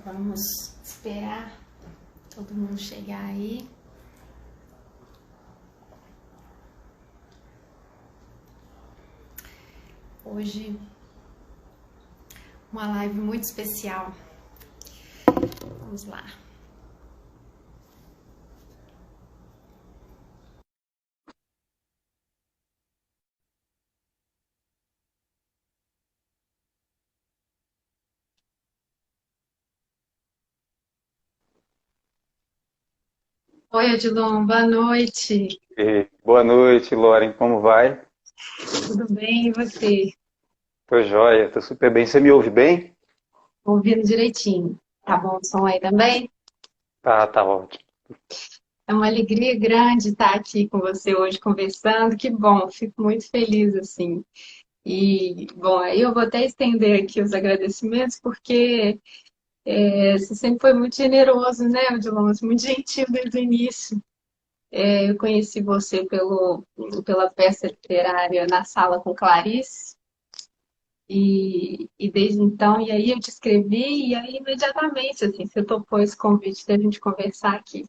Vamos esperar todo mundo chegar aí. Hoje, uma live muito especial. Vamos lá. Oi, Odilon, boa noite. Boa noite, Loren. Como vai? Tudo bem, e você? Tô joia, tô super bem. Você me ouve bem? Ouvindo direitinho. Tá bom o som aí também? Tá ótimo. É uma alegria grande estar aqui com você hoje conversando. Que bom, fico muito feliz assim. E, bom, aí eu vou até estender aqui os agradecimentos, porque você sempre foi muito generoso, né, Odilon? Muito gentil desde o início. Eu conheci você pela peça literária Na Sala com Clarice, e desde então, e aí eu te escrevi, e aí imediatamente, assim, você topou esse convite da gente conversar aqui.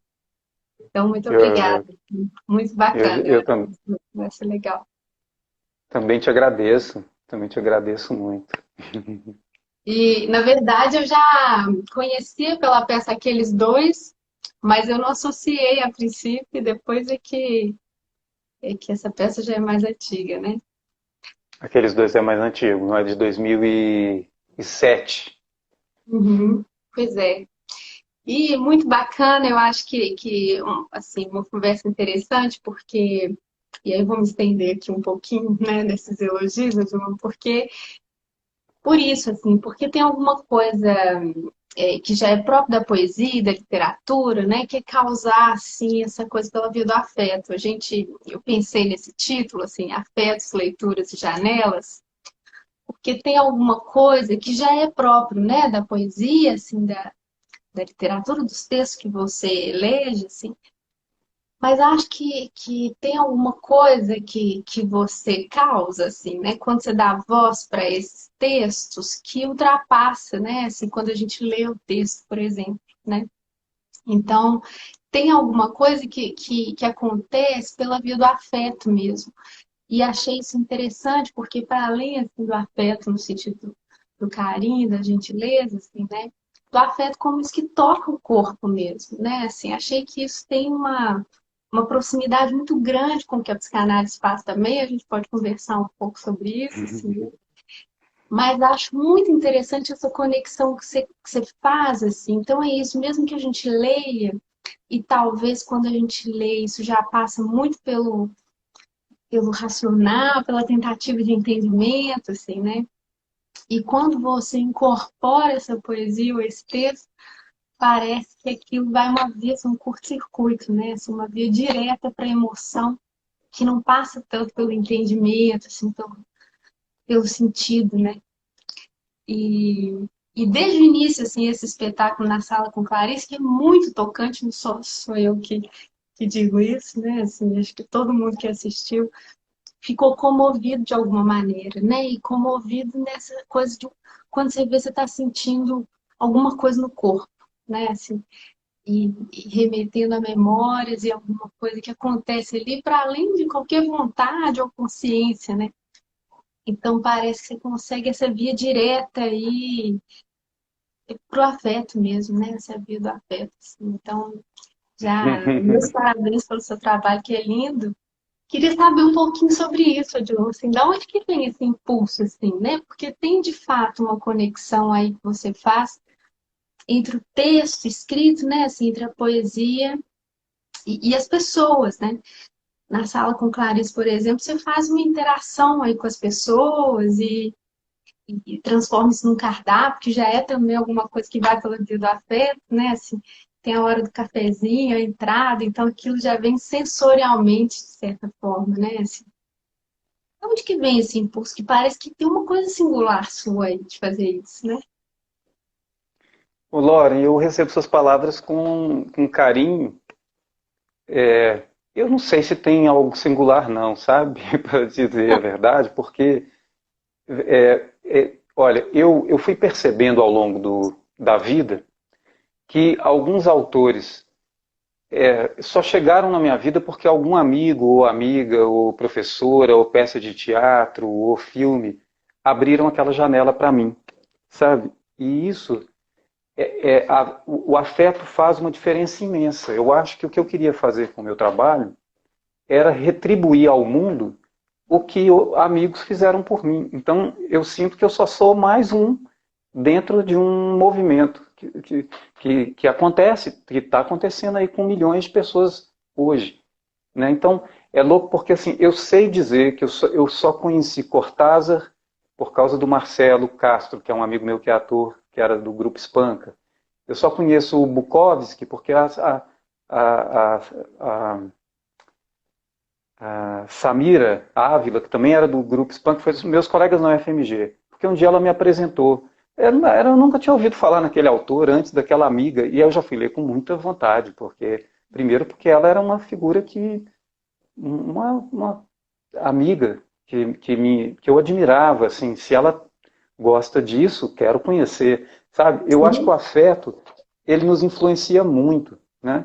Então, muito obrigada. Eu, Muito bacana, eu eu acho que isso vai ser legal. também te agradeço muito. E, na verdade, eu já conhecia pela peça Aqueles Dois, mas eu não associei a princípio, e depois é que essa peça já é mais antiga, né? Aqueles dois é mais antigo, não é de 2007. Uhum. Pois é. E muito bacana, eu acho assim, uma conversa interessante, porque, e aí eu vou me estender aqui um pouquinho, né, nesses elogios, João, porque, por isso, assim, porque tem alguma coisa que já é próprio da poesia, da literatura, né, que é causar, assim, essa coisa pela via do afeto. Eu pensei nesse título, assim, Afetos, Leituras e Janelas, porque tem alguma coisa que já é próprio, né, da poesia, assim, da literatura, dos textos que você elege, assim, mas acho que tem alguma coisa que você causa, assim, né? Quando você dá voz para esses textos, que ultrapassa, né? Assim, quando a gente lê o texto, por exemplo, né? Então, tem alguma coisa que acontece pela via do afeto mesmo. E achei isso interessante, porque para além assim, do afeto no sentido do carinho, da gentileza, assim, né? Do afeto como isso que toca o corpo mesmo, né? Assim, achei que isso tem uma proximidade muito grande com o que a psicanálise faz também. A gente pode conversar um pouco sobre isso, assim, né? Mas acho muito interessante essa conexão que você faz, assim. Então é isso, mesmo que a gente leia, e talvez quando a gente lê, isso já passa muito pelo racional, pela tentativa de entendimento, assim, né? E quando você incorpora essa poesia ou esse texto, parece que aquilo vai uma via, assim, um curto-circuito, né? Assim, uma via direta para a emoção, que não passa tanto pelo entendimento, assim, pelo sentido, né? E, e desde o início, assim, esse espetáculo na sala com Clarice, que é muito tocante, não sou eu que digo isso, né? Assim, acho que todo mundo que assistiu ficou comovido de alguma maneira, né? E comovido nessa coisa de quando você vê você está sentindo alguma coisa no corpo, né? Assim, e remetendo a memórias e alguma coisa que acontece ali para além de qualquer vontade ou consciência, né? Então parece que você consegue essa via direta aí pro afeto mesmo, né? Essa via do afeto, assim. Então, já meus parabéns pelo seu trabalho, que é lindo. Queria saber um pouquinho sobre isso, Adilson, assim, da onde que vem esse impulso, assim, né? Porque tem de fato uma conexão aí que você faz entre o texto escrito, né, assim, entre a poesia e as pessoas, né? Na sala com Clarice, por exemplo, você faz uma interação aí com as pessoas e transforma isso num cardápio, que já é também alguma coisa que vai pela via do afeto, né? Assim, tem a hora do cafezinho, a entrada, então aquilo já vem sensorialmente, de certa forma, né? Assim, de onde que vem esse impulso? Que parece que tem uma coisa singular sua aí de fazer isso, né? Ô, Loren, eu recebo suas palavras com carinho. Eu não sei se tem algo singular, não, sabe? Para dizer a verdade, porque, olha, eu fui percebendo ao longo da vida que alguns autores só chegaram na minha vida porque algum amigo, ou amiga, ou professora, ou peça de teatro, ou filme, abriram aquela janela para mim, sabe? E isso, o afeto faz uma diferença imensa. Eu acho que o que eu queria fazer com o meu trabalho era retribuir ao mundo o que amigos fizeram por mim. Então, eu sinto que eu só sou mais um dentro de um movimento que acontece, que está acontecendo aí com milhões de pessoas hoje. Né? Então, é louco porque assim, eu sei dizer que eu só conheci Cortázar por causa do Marcelo Castro, que é um amigo meu que é ator, que era do grupo Espanca. Eu só conheço o Bukowski porque a, a, a Samira Ávila, que também era do grupo Spam, que foi meus colegas na UFMG, porque um dia ela me apresentou. Eu nunca tinha ouvido falar naquele autor antes daquela amiga, e eu já fui ler com muita vontade, primeiro porque ela era uma figura uma amiga que eu admirava, assim, se ela gosta disso, quero conhecer, sabe? Eu acho que o afeto, ele nos influencia muito, né?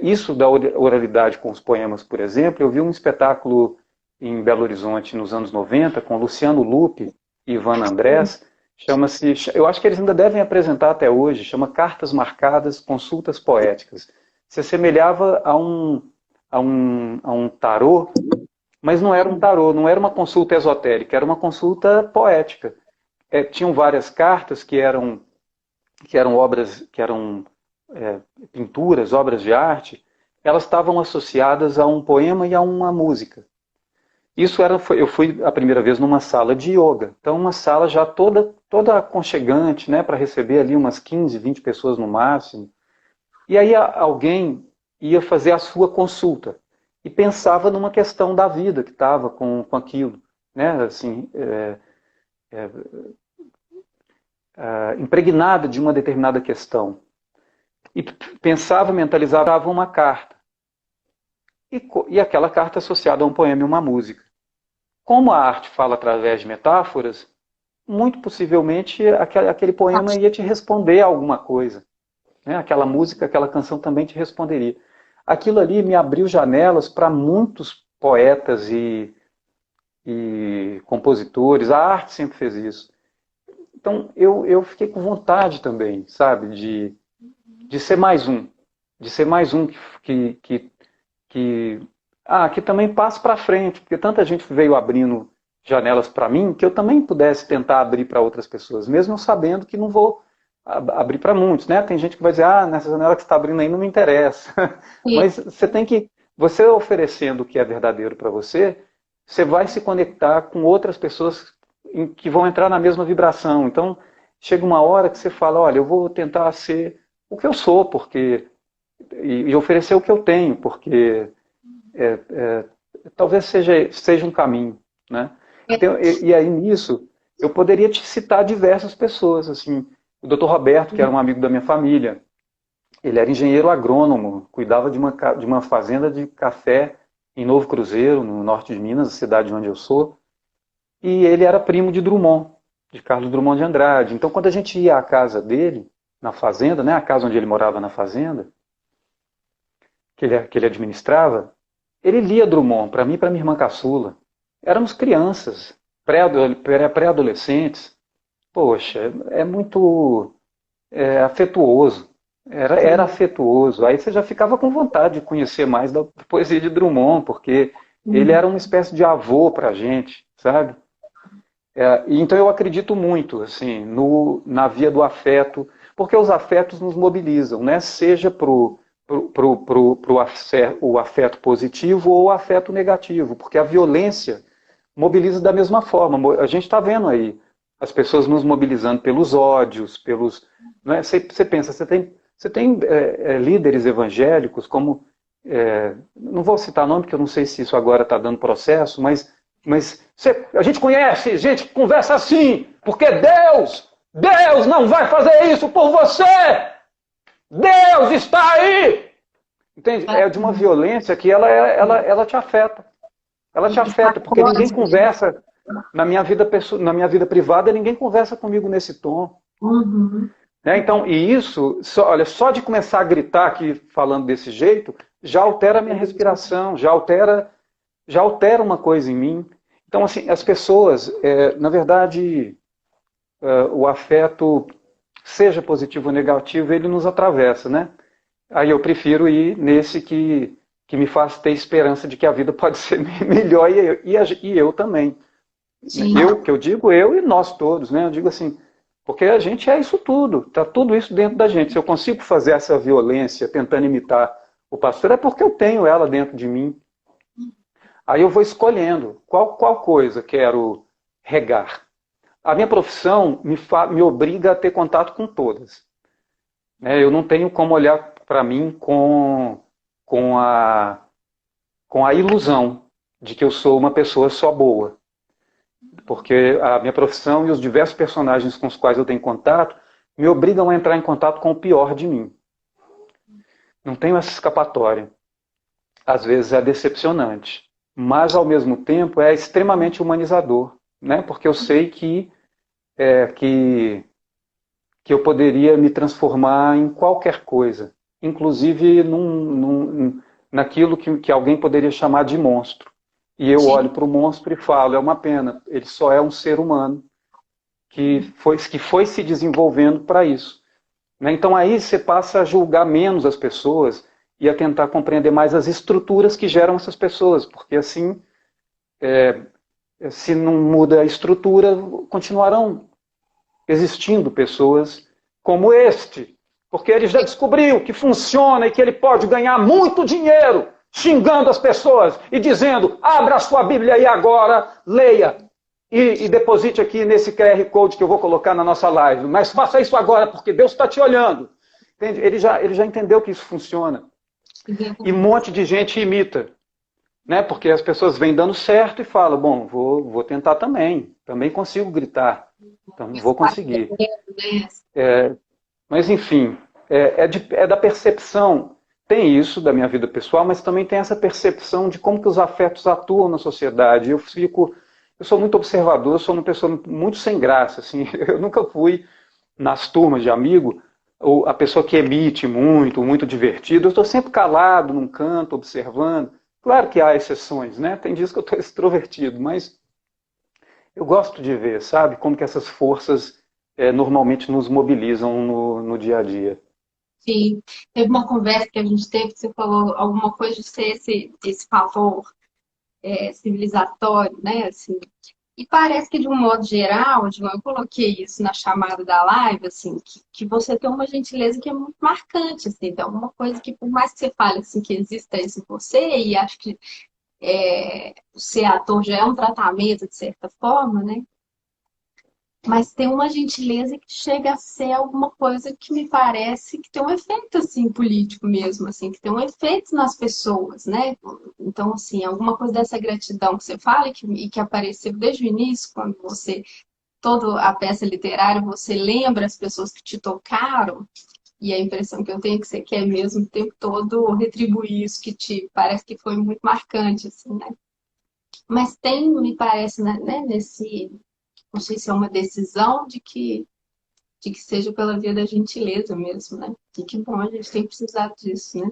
Isso da oralidade com os poemas, por exemplo, eu vi um espetáculo em Belo Horizonte nos anos 90 com Luciano Lupe e Ivan Andrés, chama-se, eu acho que eles ainda devem apresentar até hoje, chama Cartas Marcadas, Consultas Poéticas. Se assemelhava a um tarô, mas não era um tarô, não era uma consulta esotérica, era uma consulta poética. Tinham várias cartas que eram obras, que eram pinturas, obras de arte, elas estavam associadas a um poema e a uma música. Eu fui a primeira vez numa sala de yoga, então uma sala já toda aconchegante, né, para receber ali umas 15, 20 pessoas no máximo. E aí alguém ia fazer a sua consulta e pensava numa questão da vida que estava com aquilo, né, assim, impregnada de uma determinada questão. E pensava, mentalizava uma carta. E aquela carta associada a um poema e uma música. Como a arte fala através de metáforas, muito possivelmente aquele poema ia te responder a alguma coisa. Né? Aquela música, aquela canção também te responderia. Aquilo ali me abriu janelas para muitos poetas e compositores. A arte sempre fez isso. Então eu fiquei com vontade também, sabe, de ser mais um. De ser mais um que também passe para frente, porque tanta gente veio abrindo janelas para mim, que eu também pudesse tentar abrir para outras pessoas, mesmo sabendo que não vou abrir para muitos, né? Tem gente que vai dizer, nessa janela que você está abrindo aí não me interessa. Mas você oferecendo o que é verdadeiro para você, você vai se conectar com outras pessoas que vão entrar na mesma vibração. Então, chega uma hora que você fala, olha, eu vou tentar ser o que eu sou, e oferecer o que eu tenho, porque talvez seja um caminho, né? Então, e aí nisso, eu poderia te citar diversas pessoas, assim, o Dr. Roberto, que era um amigo da minha família, ele era engenheiro agrônomo, cuidava de uma fazenda de café em Novo Cruzeiro, no norte de Minas, a cidade onde eu sou, e ele era primo de Drummond, de Carlos Drummond de Andrade. Então, quando a gente ia à casa dele, na fazenda, né, a casa onde ele morava na fazenda, que ele administrava, ele lia Drummond para mim e para minha irmã caçula. Éramos crianças, pré-adolescentes. Poxa, é muito afetuoso. Era afetuoso. Aí você já ficava com vontade de conhecer mais da poesia de Drummond, porque ele era uma espécie de avô para a gente, sabe? Então eu acredito muito assim, na via do afeto, porque os afetos nos mobilizam, né? Seja o afeto positivo ou o afeto negativo, porque a violência mobiliza da mesma forma. A gente está vendo aí as pessoas nos mobilizando pelos ódios, né? Você pensa, você tem líderes evangélicos como, não vou citar nome, porque eu não sei se isso agora está dando processo, mas a gente conhece gente que conversa assim, porque Deus não vai fazer isso por você! Deus está aí! Entende? É de uma violência que ela te afeta. Ela te afeta, porque ninguém conversa, na minha vida privada, ninguém conversa comigo nesse tom. Uhum. Né? Então, e isso, olha, só de começar a gritar aqui falando desse jeito, já altera a minha respiração, já altera uma coisa em mim. Então, assim, as pessoas, na verdade, o afeto, seja positivo ou negativo, ele nos atravessa, né? Aí eu prefiro ir nesse que me faz ter esperança de que a vida pode ser melhor e eu também. Sim. Que eu digo eu e nós todos, né? Eu digo assim, porque a gente é isso tudo, tá tudo isso dentro da gente. Se eu consigo fazer essa violência tentando imitar o pastor, é porque eu tenho ela dentro de mim. Aí eu vou escolhendo qual coisa quero regar. A minha profissão me obriga a ter contato com todas. Eu não tenho como olhar para mim com a ilusão de que eu sou uma pessoa só boa. Porque a minha profissão e os diversos personagens com os quais eu tenho contato me obrigam a entrar em contato com o pior de mim. Não tenho essa escapatória. Às vezes é decepcionante, mas ao mesmo tempo é extremamente humanizador, né? Porque eu sei que eu poderia me transformar em qualquer coisa, inclusive naquilo que alguém poderia chamar de monstro. E eu olho para o monstro e falo, é uma pena, ele só é um ser humano que foi se desenvolvendo para isso. Né? Então aí você passa a julgar menos as pessoas e a tentar compreender mais as estruturas que geram essas pessoas, porque assim, se não muda a estrutura, continuarão existindo pessoas como este, porque ele já descobriu que funciona e que ele pode ganhar muito dinheiro xingando as pessoas e dizendo, abra a sua Bíblia aí agora, leia e deposite aqui nesse QR Code que eu vou colocar na nossa live, mas faça isso agora porque Deus está te olhando. Entende? Ele já entendeu que isso funciona. E um monte de gente imita. Né? Porque as pessoas vêm dando certo e falam, bom, vou tentar também consigo gritar, então vou conseguir. Mas enfim, é da percepção, tem isso da minha vida pessoal, mas também tem essa percepção de como que os afetos atuam na sociedade. Eu sou muito observador, eu sou uma pessoa muito sem graça, assim, eu nunca fui nas turmas de amigo a pessoa que emite muito, muito divertido, eu estou sempre calado num canto, observando. Claro que há exceções, né? Tem dias que eu estou extrovertido, mas eu gosto de ver, sabe, como que essas forças normalmente nos mobilizam no dia a dia. Sim, teve uma conversa que a gente teve, que você falou alguma coisa de ser esse favor civilizatório, né? Assim, e parece que, de um modo geral, João, eu coloquei isso na chamada da live, assim, que você tem uma gentileza que é muito marcante, assim, então, uma coisa que, por mais que você fale, assim, que exista isso em você, e acho que ser ator já é um tratamento, de certa forma, né? Mas tem uma gentileza que chega a ser alguma coisa que me parece que tem um efeito, assim, político mesmo, assim, que tem um efeito nas pessoas, né? Então, assim, alguma coisa dessa gratidão que você fala e que apareceu desde o início, quando toda a peça literária, você lembra as pessoas que te tocaram, e a impressão que eu tenho é que você quer mesmo o tempo todo retribuir isso que te parece que foi muito marcante, assim, né? Mas tem, me parece, né, não sei se é uma decisão de que seja pela via da gentileza mesmo, né? E que bom, a gente tem precisado disso, né?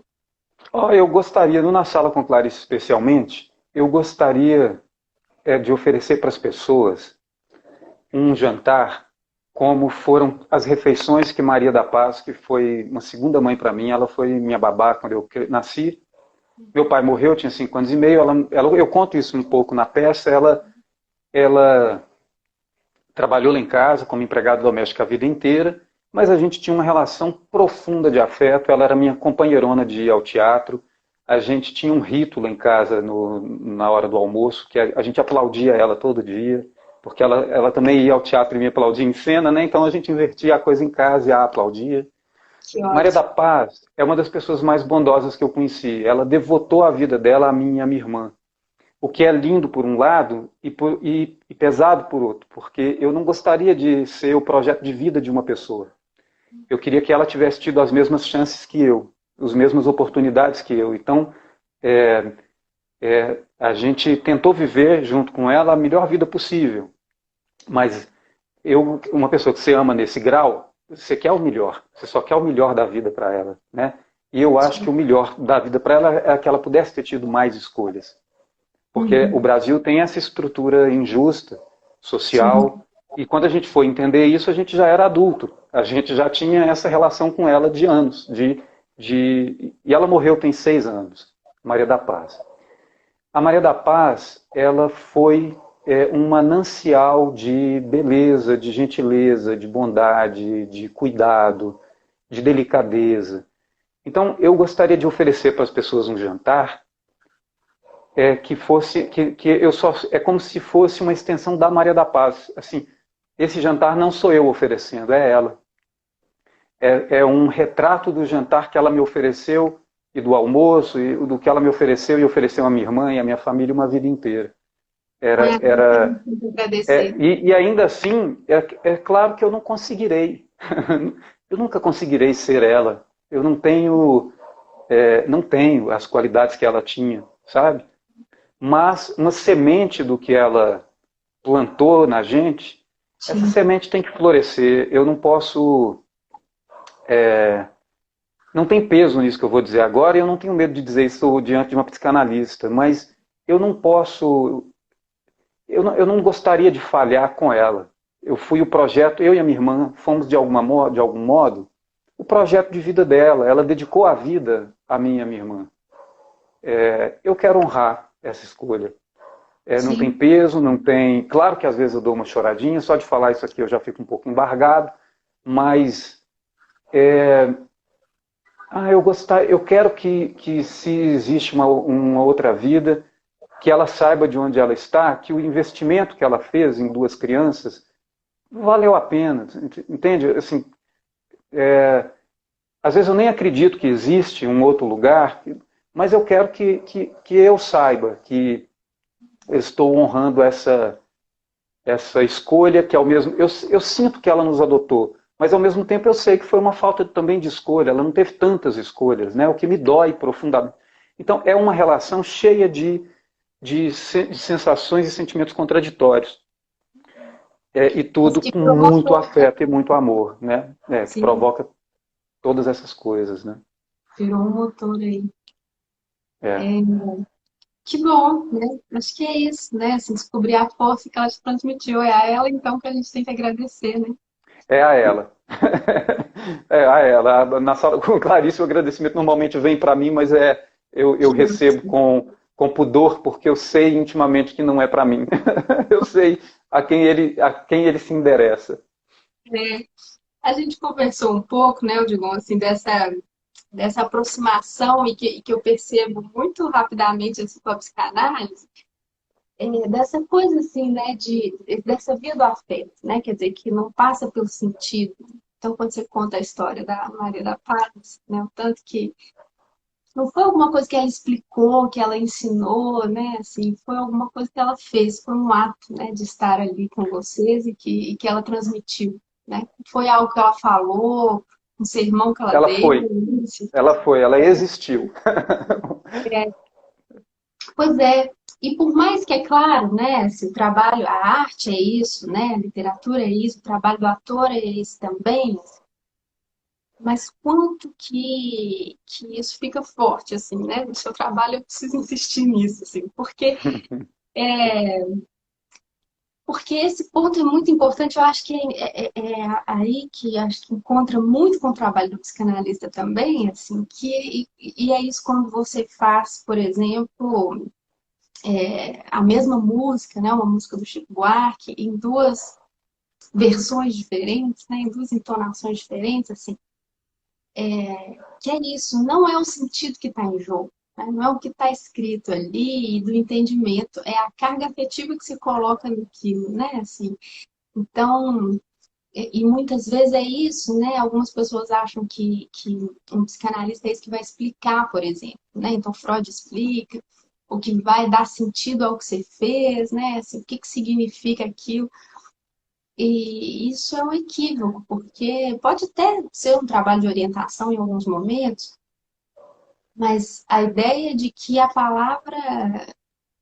Eu gostaria, no Na Sala com Clarice especialmente, eu gostaria de oferecer para as pessoas um jantar como foram as refeições que Maria da Paz, que foi uma segunda mãe para mim, ela foi minha babá quando eu nasci. Meu pai morreu, eu tinha 5 anos e meio, eu conto isso um pouco na peça, ela trabalhou lá em casa como empregada doméstica a vida inteira, mas a gente tinha uma relação profunda de afeto, ela era minha companheirona de ir ao teatro, a gente tinha um rito lá em casa na hora do almoço, que a gente aplaudia ela todo dia, porque ela também ia ao teatro e me aplaudia em cena, né? Então a gente invertia a coisa em casa e a aplaudia. Maria da Paz é uma das pessoas mais bondosas que eu conheci. Ela devotou a vida dela a mim e a minha irmã. O que é lindo por um lado e pesado por outro, porque eu não gostaria de ser o projeto de vida de uma pessoa. Eu queria que ela tivesse tido as mesmas chances que eu, as mesmas oportunidades que eu. Então, a gente tentou viver junto com ela a melhor vida possível. Mas uma pessoa que você ama nesse grau, você quer o melhor, você só quer o melhor da vida para ela, né? E eu acho que o melhor da vida para ela é que ela pudesse ter tido mais escolhas. Porque o Uhum. Brasil tem essa estrutura injusta, Sim. social, e quando a gente foi entender isso, a gente já era adulto. A gente já tinha essa relação com ela de anos. E ela morreu tem 6 anos, Maria da Paz. A Maria da Paz, ela foi um manancial de beleza, de gentileza, de bondade, de cuidado, de delicadeza. Então, eu gostaria de oferecer para as pessoas um jantar que fosse que eu só é como se fosse uma extensão da Maria da Paz. Assim, esse jantar não sou eu oferecendo, é ela. É um retrato do jantar que ela me ofereceu e do almoço e do que ela me ofereceu e ofereceu a minha irmã e a minha família uma vida inteira. Era, Ah, era tem que agradecer. e ainda assim é claro que eu não conseguirei. Eu nunca conseguirei ser ela. Eu não tenho as qualidades que ela tinha, sabe? Mas uma semente do que ela plantou na gente, essa Sim. semente tem que florescer. Eu não posso. Não tem peso nisso que eu vou dizer agora, e eu não tenho medo de dizer isso diante de uma psicanalista, mas eu não posso. Eu não gostaria de falhar com ela. Eu fui o projeto, eu e a minha irmã fomos de algum modo o projeto de vida dela. Ela dedicou a vida a mim e a minha irmã. Eu quero honrar essa escolha. Não tem Sim. peso, não tem. Claro que às vezes eu dou uma choradinha, só de falar isso aqui eu já fico um pouco embargado, mas eu quero que se existe uma outra vida, que ela saiba de onde ela está, que o investimento que ela fez em 2 crianças valeu a pena, entende? Assim, às vezes eu nem acredito que existe um outro lugar, mas eu quero que eu saiba que eu estou honrando essa escolha que ao mesmo eu sinto que ela nos adotou, mas ao mesmo tempo eu sei que foi uma falta também de escolha, ela não teve tantas escolhas, né? O que me dói profundamente. Então é uma relação cheia de sensações e sentimentos contraditórios, e Mas tudo que com muito provocou, né? afeto e muito amor, né? Que Sim, provoca todas essas coisas, né? virou um motor aí. É, É, que bom, né? Acho que é isso, né? Assim, descobrir a força que ela te transmitiu. É a ela, então, que a gente tem que agradecer, né? é a ela. É a ela. Na sala com Clarice, o agradecimento normalmente vem para mim, mas eu Que recebo ótimo. com pudor, porque eu sei intimamente que não é para mim. Eu sei a quem ele se endereça. É, a gente conversou um pouco, né, Odilon, assim, dessa aproximação e que eu percebo muito rapidamente assim, com a psicanálise, dessa coisa assim, né, dessa via do afeto, né, quer dizer, que não passa pelo sentido. Então, quando você conta a história da Maria da Paz, né, o tanto que não foi alguma coisa que ela explicou, que ela ensinou, né, assim, foi alguma coisa que ela fez, foi um ato, né, de estar ali com vocês e que ela transmitiu, né. Foi algo que ela falou, um sermão que ela Ela deu, foi, ela existiu. pois é, e por mais que é claro, né, se o trabalho, a arte é isso, né, a literatura é isso, o trabalho do ator é esse também, mas quanto que isso fica forte, assim, né, no seu trabalho eu preciso insistir nisso, assim, porque esse ponto é muito importante, eu acho que é aí que acho que encontra muito com o trabalho do psicanalista também, assim, e é isso quando você faz, por exemplo, a mesma música, né, uma música do Chico Buarque, em duas versões diferentes, né, em duas entonações diferentes, assim, que é isso, não é o sentido que está em jogo, né, não é o que está escrito ali do entendimento, é a carga afetiva que se coloca naquilo, né, assim. Então, e muitas vezes é isso, né? Algumas pessoas acham que um psicanalista é esse que vai explicar, por exemplo, né? Então Freud explica, o que vai dar sentido ao que você fez, né? Assim, o que que significa aquilo. E isso é um equívoco, porque pode até ser um trabalho de orientação em alguns momentos, mas a ideia de que a palavra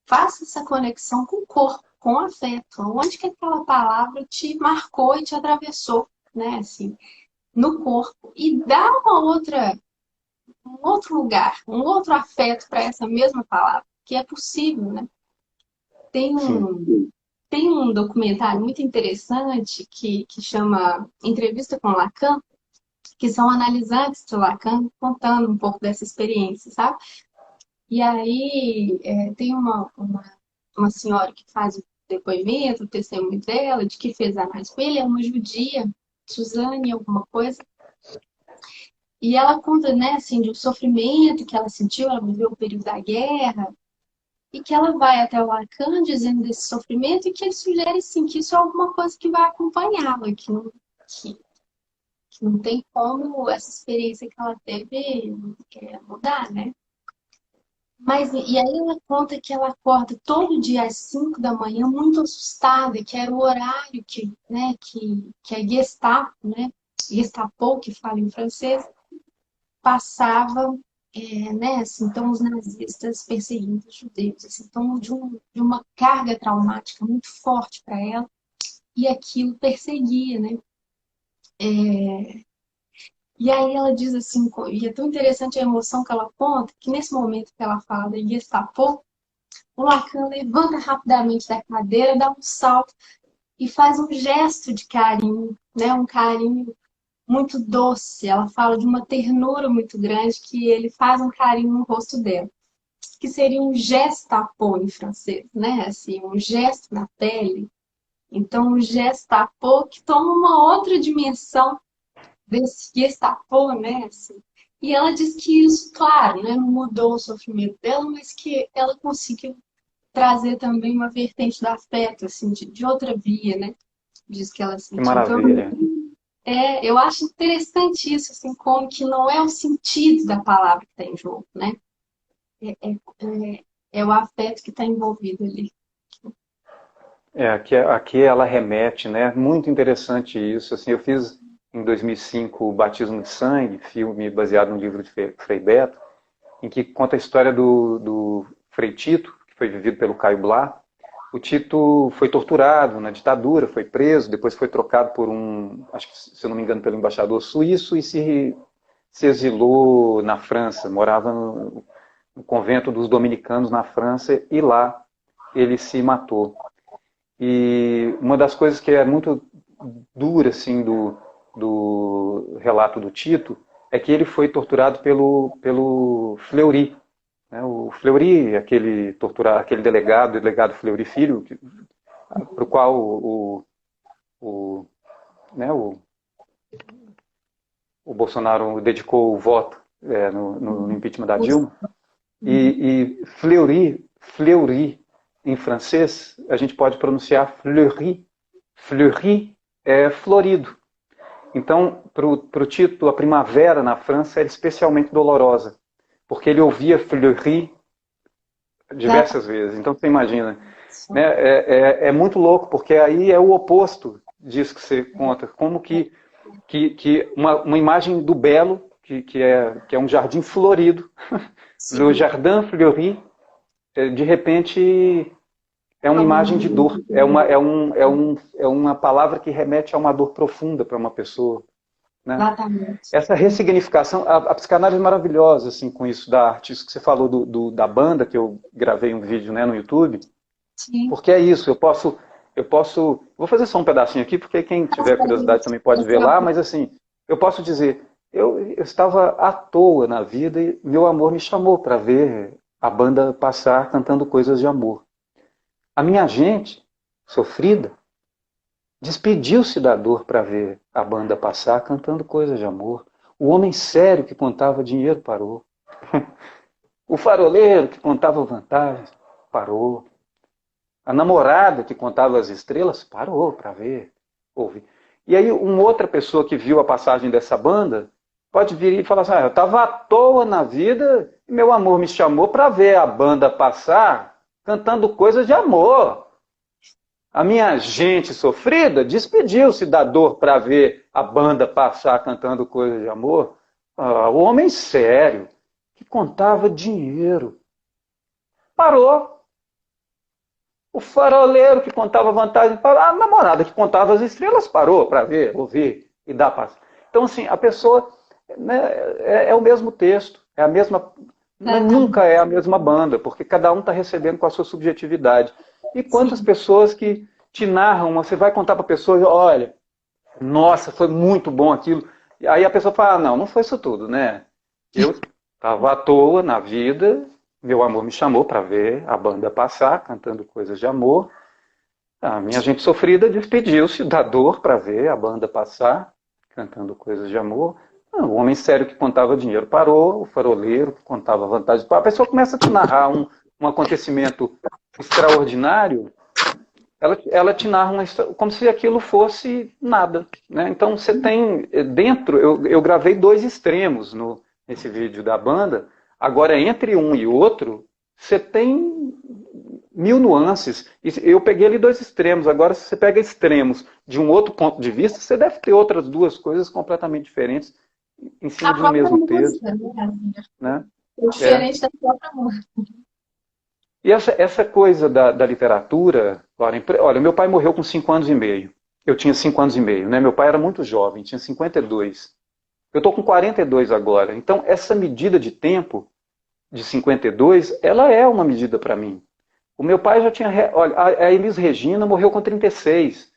faça essa conexão com o corpo, com o afeto, onde que aquela palavra te marcou e te atravessou, né? Assim, no corpo e dá um outro lugar, um outro afeto para essa mesma palavra, que é possível, né? Tem sim, um, tem um documentário muito interessante que chama Entrevista com Lacan, que são analisantes de Lacan contando um pouco dessa experiência, sabe? E aí tem uma senhora que faz o depoimento, o testemunho dela, de que fez a análise com ele, é uma judia, Suzane, alguma coisa. E ela conta, né, assim, de um sofrimento que ela sentiu, ela viveu o período da guerra, e que ela vai até o Lacan dizendo desse sofrimento e que ele sugere, sim, que isso é alguma coisa que vai acompanhá-la, que, que não tem como essa experiência que ela teve mudar, né? Mas, e aí ela conta que ela acorda todo dia às 5 da manhã muito assustada, que era o horário que a Gestapo, né? Gestapo, que fala em francês, passava, né? Assim, então, os nazistas perseguindo os judeus. Assim, então, de uma carga traumática muito forte para ela, e aquilo perseguia, né? E aí ela diz assim, e é tão interessante a emoção que ela conta, que nesse momento que ela fala da Gestapo, o Lacan levanta rapidamente da cadeira, dá um salto e faz um gesto de carinho, né? Um carinho muito doce. Ela fala de uma ternura muito grande que ele faz um carinho no rosto dela, que seria um gestapo em francês, né? Assim, um gesto na pele. Então, o gestapo que toma uma outra dimensão desse gestapo, né? Assim. E ela diz que isso, claro, né, não mudou o sofrimento dela, mas que ela conseguiu trazer também uma vertente do afeto, assim, de outra via, né? Diz que ela que sentiu. Então, maravilha. eu acho interessante isso, assim, como que não é o sentido da palavra que está em jogo, né? É o afeto que está envolvido ali. Aqui ela remete, né? Muito interessante isso. Assim, eu fiz em 2005 o Batismo de Sangue, filme baseado no livro de Frei Beto, em que conta a história do Frei Tito, que foi vivido pelo Caio Blá. O Tito foi torturado na ditadura, foi preso, depois foi trocado por acho que se eu não me engano, pelo embaixador suíço e se exilou na França, morava no convento dos dominicanos na França e lá ele se matou. E uma das coisas que é muito dura assim, do relato do Tito é que ele foi torturado pelo Fleury. Né? O Fleury, aquele delegado Fleury Filho, para o qual o, né, o Bolsonaro dedicou o voto no impeachment da Dilma. E Fleury, em francês, a gente pode pronunciar Fleury. Fleury é florido. Então, para o Tito, a primavera na França era especialmente dolorosa, porque ele ouvia Fleury diversas vezes. Então, você imagina. Né? É muito louco, porque aí é o oposto disso que você conta. Como que uma imagem do belo, que é um jardim florido, Le Jardin Fleuri, de repente é uma imagem de dor. É uma palavra que remete a uma dor profunda para uma pessoa. Né? Exatamente. Essa ressignificação, a psicanálise é maravilhosa assim, com isso da arte, isso que você falou da banda, que eu gravei um vídeo, né, no YouTube, Sim. porque é isso, vou fazer só um pedacinho aqui, porque quem tiver curiosidade também pode ver lá, mas assim, eu posso dizer, eu estava à toa na vida e meu amor me chamou para ver a banda passar cantando coisas de amor. A minha gente, sofrida, despediu-se da dor para ver a banda passar cantando coisas de amor. O homem sério que contava dinheiro parou. O faroleiro que contava vantagens parou. A namorada que contava as estrelas parou para ver, ouvir. E aí uma outra pessoa que viu a passagem dessa banda pode vir e falar assim, eu estava à toa na vida e meu amor me chamou para ver a banda passar cantando coisas de amor. A minha gente sofrida despediu-se da dor para ver a banda passar cantando coisas de amor. O homem sério, que contava dinheiro, parou. O faroleiro que contava vantagem parou. A namorada que contava as estrelas parou para ver, ouvir e dar passo. Então, assim, a pessoa, né, é o mesmo texto, é a mesma, nunca é a mesma banda, porque cada um está recebendo com a sua subjetividade. E quantas pessoas que te narram, você vai contar para a pessoa, olha, nossa, foi muito bom aquilo. E aí a pessoa fala, não, não foi isso tudo, né? Eu estava à toa na vida, meu amor me chamou para ver a banda passar, cantando coisas de amor. A minha gente sofrida despediu-se da dor para ver a banda passar, cantando coisas de amor. O homem sério que contava dinheiro parou, o faroleiro que contava vantagens. A pessoa começa a te narrar um acontecimento extraordinário, ela te narra uma história, como se aquilo fosse nada. Né? Então você tem dentro, eu gravei 2 extremos nesse vídeo da banda, agora entre um e outro, você tem 1000 nuances. Eu peguei ali 2 extremos, agora se você pega extremos de um outro ponto de vista, você deve ter outras 2 coisas completamente diferentes em cima de um mesmo texto. Né? Diferente da própria música. E essa coisa da literatura, Lauren, olha, meu pai morreu com 5 anos e meio. Eu tinha 5 anos e meio, né? Meu pai era muito jovem, tinha 52. Eu estou com 42 agora. Então, essa medida de tempo, de 52, ela é uma medida para mim. O meu pai já tinha... Olha, a Elis Regina morreu com 36.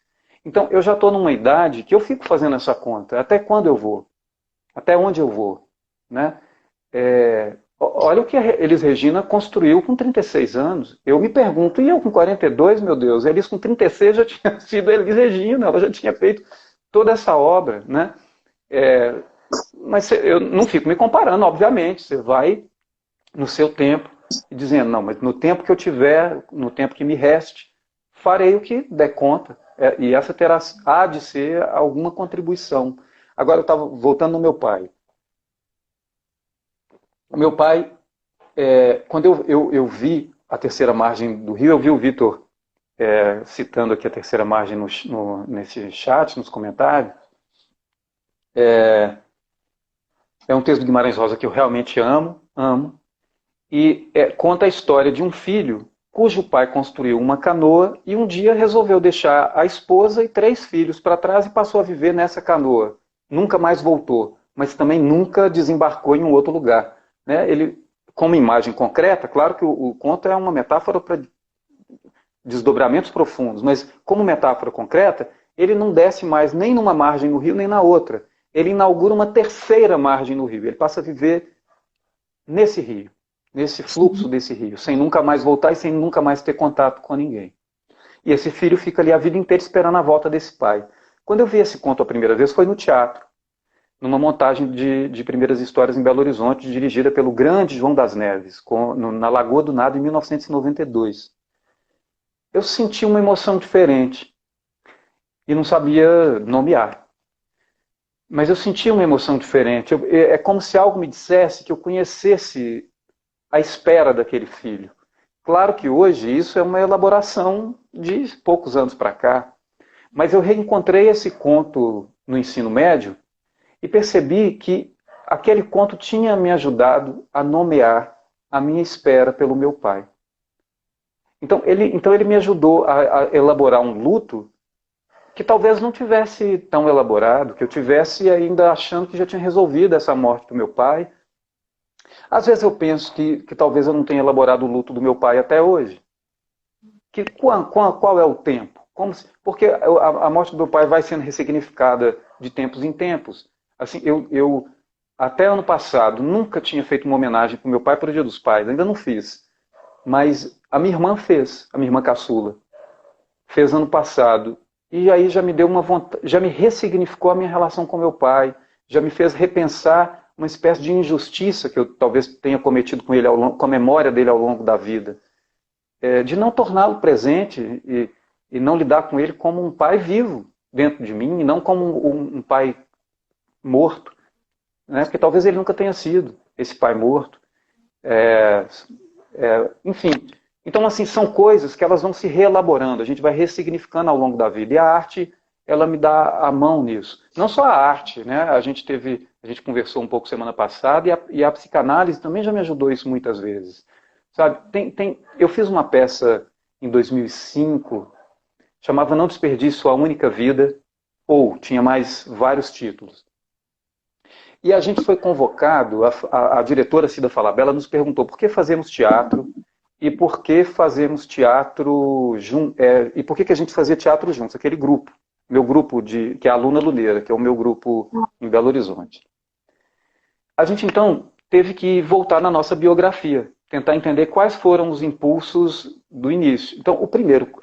Então, eu já estou numa idade que eu fico fazendo essa conta. Até quando eu vou? Até onde eu vou? Né? Olha o que a Elis Regina construiu com 36 anos. Eu me pergunto, e eu com 42, meu Deus? Elis com 36 já tinha sido Elis Regina, ela já tinha feito toda essa obra. Né? Mas eu não fico me comparando, obviamente. Você vai no seu tempo e dizendo, não, mas no tempo que eu tiver, no tempo que me reste, farei o que der conta. E essa há de ser alguma contribuição. Agora eu estava voltando no meu pai. O meu pai, quando eu vi a terceira margem do Rio, eu vi o Vitor citando aqui a terceira margem nesse chat, nos comentários. É um texto do Guimarães Rosa que eu realmente amo. E conta a história de um filho cujo pai construiu uma canoa e um dia resolveu deixar a esposa e 3 filhos para trás e passou a viver nessa canoa. Nunca mais voltou, mas também nunca desembarcou em um outro lugar. Né? Ele, como imagem concreta, claro que o conto é uma metáfora para desdobramentos profundos, mas como metáfora concreta, ele não desce mais nem numa margem no rio, nem na outra. Ele inaugura uma terceira margem no rio. Ele passa a viver nesse rio, nesse fluxo desse rio, sem nunca mais voltar e sem nunca mais ter contato com ninguém. E esse filho fica ali a vida inteira esperando a volta desse pai. Quando eu vi esse conto a primeira vez, foi no teatro, numa montagem de primeiras histórias em Belo Horizonte, dirigida pelo grande João das Neves, na Lagoa do Nado, em 1992. Eu senti uma emoção diferente e não sabia nomear. Mas eu senti uma emoção diferente. É como se algo me dissesse que eu conhecesse a espera daquele filho. Claro que hoje isso é uma elaboração de poucos anos para cá, mas eu reencontrei esse conto no ensino médio e percebi que aquele conto tinha me ajudado a nomear a minha espera pelo meu pai. Então ele me ajudou a elaborar um luto que talvez não tivesse tão elaborado, que eu tivesse ainda achando que já tinha resolvido essa morte do meu pai. Às vezes eu penso que talvez eu não tenha elaborado o luto do meu pai até hoje. Qual é o tempo? Porque a morte do meu pai vai sendo ressignificada de tempos em tempos. Assim, eu até ano passado nunca tinha feito uma homenagem para o meu pai para o Dia dos Pais, ainda não fiz. Mas a minha irmã fez, a minha irmã caçula. Fez ano passado. E aí já me deu uma vontade, já me ressignificou a minha relação com meu pai, já me fez repensar uma espécie de injustiça que eu talvez tenha cometido com ele com a memória dele ao longo da vida. De não torná-lo presente e não lidar com ele como um pai vivo dentro de mim, e não como um pai morto. Né? Porque talvez ele nunca tenha sido esse pai morto. Enfim, então assim, são coisas que elas vão se reelaborando, a gente vai ressignificando ao longo da vida. E a arte, ela me dá a mão nisso. Não só a arte, né? A gente conversou um pouco semana passada e a psicanálise também já me ajudou isso muitas vezes. Sabe? Eu fiz uma peça em 2005, chamava Não Desperdice Sua Única Vida, ou tinha mais vários títulos. E a gente foi convocado, a diretora Cida Falabella nos perguntou por que fazemos teatro e por que fazemos teatro e por que a gente fazia teatro juntos, aquele grupo, meu grupo que é a Aluna Luneira, que é o meu grupo em Belo Horizonte. A gente então teve que voltar na nossa biografia, tentar entender quais foram os impulsos do início. Então, a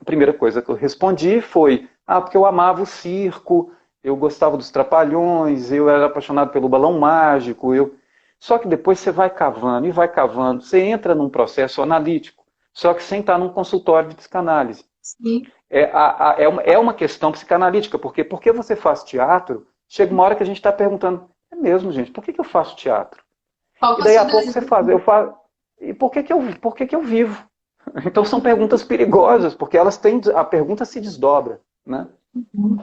primeira coisa que eu respondi foi, porque eu amava o circo, eu gostava dos Trapalhões, eu era apaixonado pelo Balão Mágico. Só que depois você vai cavando e vai cavando, você entra num processo analítico, só que sem estar num consultório de psicanálise. Sim. É uma questão psicanalítica, porque você faz teatro, chega uma hora que a gente está perguntando, é mesmo, gente, por que eu faço teatro? E daí a pouco você faz, e por que eu vivo? Então são perguntas perigosas, porque a pergunta se desdobra, né? Uhum.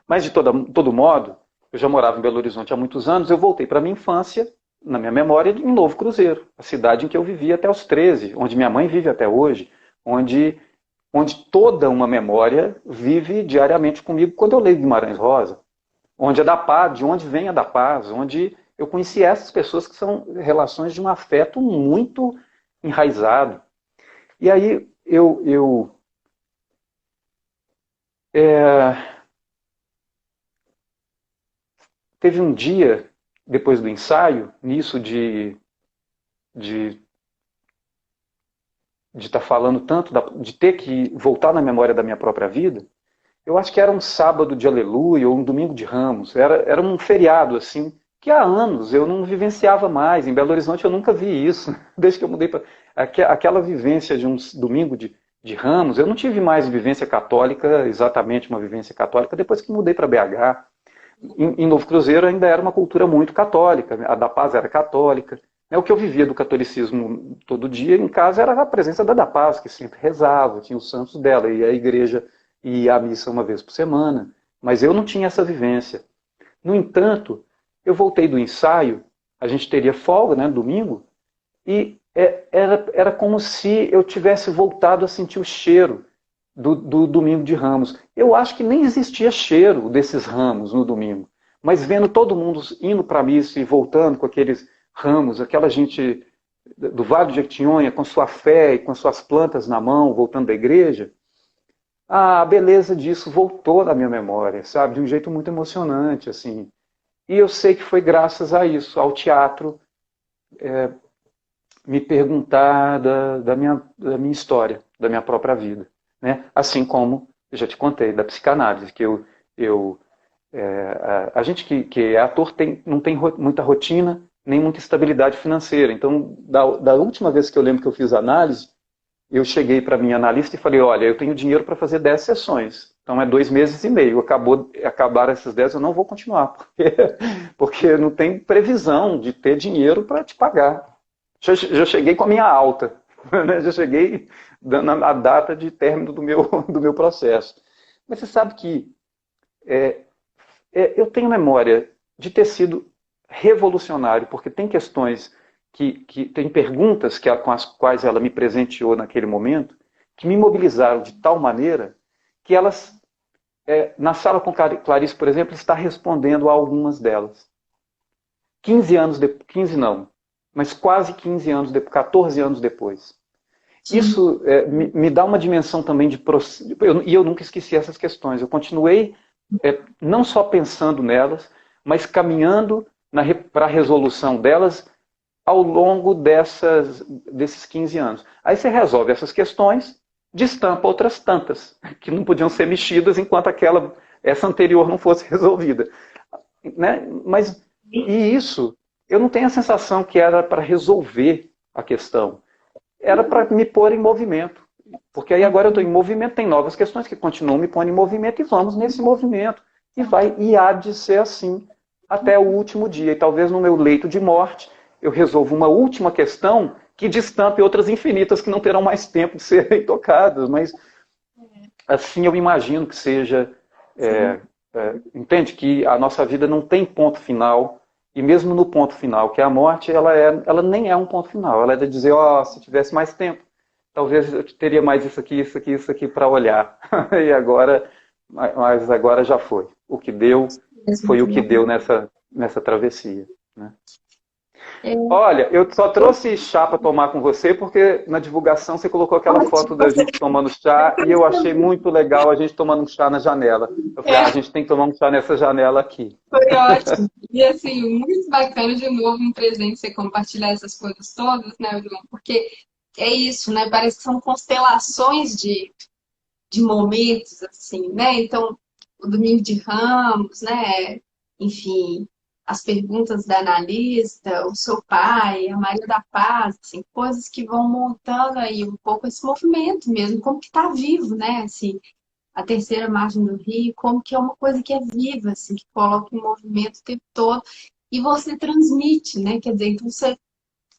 Mas de todo modo, eu já morava em Belo Horizonte há muitos anos, eu voltei para a minha infância, na minha memória, em Novo Cruzeiro, a cidade em que eu vivi até os 13, onde minha mãe vive até hoje, onde toda uma memória vive diariamente comigo quando eu leio Guimarães Rosa, onde é da paz, de onde vem a da paz, onde eu conheci essas pessoas que são relações de um afeto muito enraizado. E aí teve um dia, depois do ensaio, nisso de estar falando tanto, de ter que voltar na memória da minha própria vida, eu acho que era um sábado de Aleluia ou um domingo de Ramos, era um feriado assim, que há anos eu não vivenciava mais. Em Belo Horizonte eu nunca vi isso, desde que eu mudei para... Aquela vivência de um domingo de Ramos, eu não tive mais vivência católica, exatamente uma vivência católica, depois que mudei para BH. Em Novo Cruzeiro ainda era uma cultura muito católica, a da Paz era católica. O que eu vivia do catolicismo todo dia em casa era a presença da Paz, que sempre rezava, tinha os santos dela, e a igreja ia à missa uma vez por semana. Mas eu não tinha essa vivência. No entanto, eu voltei do ensaio, a gente teria folga, né, domingo, e era como se eu tivesse voltado a sentir o cheiro do domingo de Ramos. Eu acho que nem existia cheiro desses ramos no domingo, mas vendo todo mundo indo para a missa e voltando com aqueles ramos, aquela gente do Vale de Jequitinhonha com sua fé e com suas plantas na mão, voltando da igreja, a beleza disso voltou na minha memória, sabe, de um jeito muito emocionante, assim. E eu sei que foi graças a isso, ao teatro, me perguntar da minha história, da minha própria vida. Né? Assim como eu já te contei, da psicanálise, que a gente que é ator não tem muita rotina, nem muita estabilidade financeira. Então, da última vez que eu lembro que eu fiz análise, eu cheguei para a minha analista e falei, olha, eu tenho dinheiro para fazer 10 sessões. Então é 2 meses e meio. Acabaram essas 10, eu não vou continuar, porque não tem previsão de ter dinheiro para te pagar. Já cheguei com a minha alta, né? Já cheguei dando a data de término do meu processo. Mas você sabe que eu tenho memória de ter sido revolucionário, porque tem questões tem perguntas com as quais ela me presenteou naquele momento, que me mobilizaram de tal maneira que elas, na sala com Clarice, por exemplo, está respondendo a algumas delas. 15 não, mas quase 15 anos, 14 anos depois. Sim. Isso me dá uma dimensão também de... E eu nunca esqueci essas questões. Eu continuei não só pensando nelas, mas caminhando para a resolução delas ao longo desses 15 anos. Aí você resolve essas questões, destampa outras tantas, que não podiam ser mexidas enquanto essa anterior não fosse resolvida. Né? Mas, e isso, eu não tenho a sensação que era para resolver a questão. Era para me pôr em movimento. Porque aí agora eu estou em movimento, tem novas questões que continuam me pondo em movimento e vamos nesse movimento. E há de ser assim até o último dia. E talvez no meu leito de morte eu resolvo uma última questão que destampe outras infinitas que não terão mais tempo de serem tocadas. Mas assim eu imagino que seja... entende? Que a nossa vida não tem ponto final. E mesmo no ponto final, que é a morte, ela nem é um ponto final. Ela é de dizer, se tivesse mais tempo, talvez eu teria mais isso aqui para olhar. Mas agora já foi. O que deu foi o que deu nessa travessia. né? É, Olha, eu só trouxe chá para tomar com você porque na divulgação você colocou aquela foto da gente tomando chá e eu achei muito legal a gente tomando um chá na janela. Eu falei, a gente tem que tomar um chá nessa janela aqui. foi ótimo. E assim, muito bacana de novo um presente você compartilhar essas coisas todas, né, Odilon? Porque é isso, né? Parece que são constelações de momentos, assim, né? Então, o Domingo de Ramos, né? Enfim, as perguntas da analista, o seu pai, a Maria da Paz, assim, coisas que vão montando aí um pouco esse movimento mesmo, como que está vivo, né? Assim, a terceira margem do rio, como que é uma coisa que é viva, assim, que coloca em movimento o tempo todo, e você transmite, né? Quer dizer, então você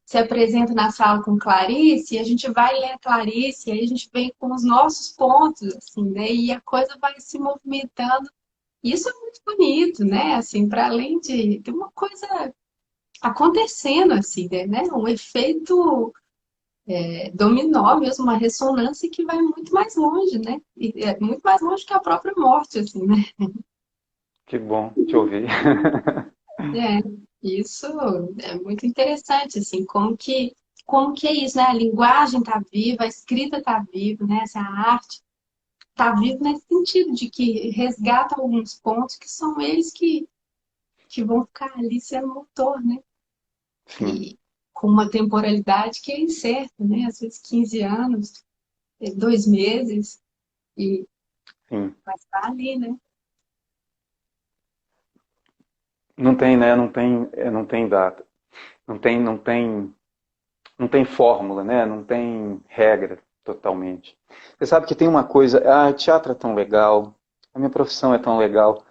se apresenta na sala com Clarice, e a gente vai ler a Clarice, e aí a gente vem com os nossos pontos, assim, né? E a coisa vai se movimentando. Isso é muito bonito, né? Assim, para além de uma coisa acontecendo, assim, né? Um efeito dominó mesmo, uma ressonância que vai muito mais longe, né? E é muito mais longe que a própria morte, assim, né? Que bom te ouvir. É, isso é muito interessante, assim, como que é isso, né? A linguagem está viva, a escrita está viva, né? Essa arte está viva nesse sentido de que resgata alguns pontos que são eles que vão ficar ali sendo motor, né? Sim, E com uma temporalidade que é incerta, né? Às vezes 15 anos, 2 meses, e sim. vai estar ali, né? Não tem, né? Não tem data. Não tem fórmula, né? Não tem regra totalmente. Você sabe que tem uma coisa, teatro é tão legal, a minha profissão é tão legal.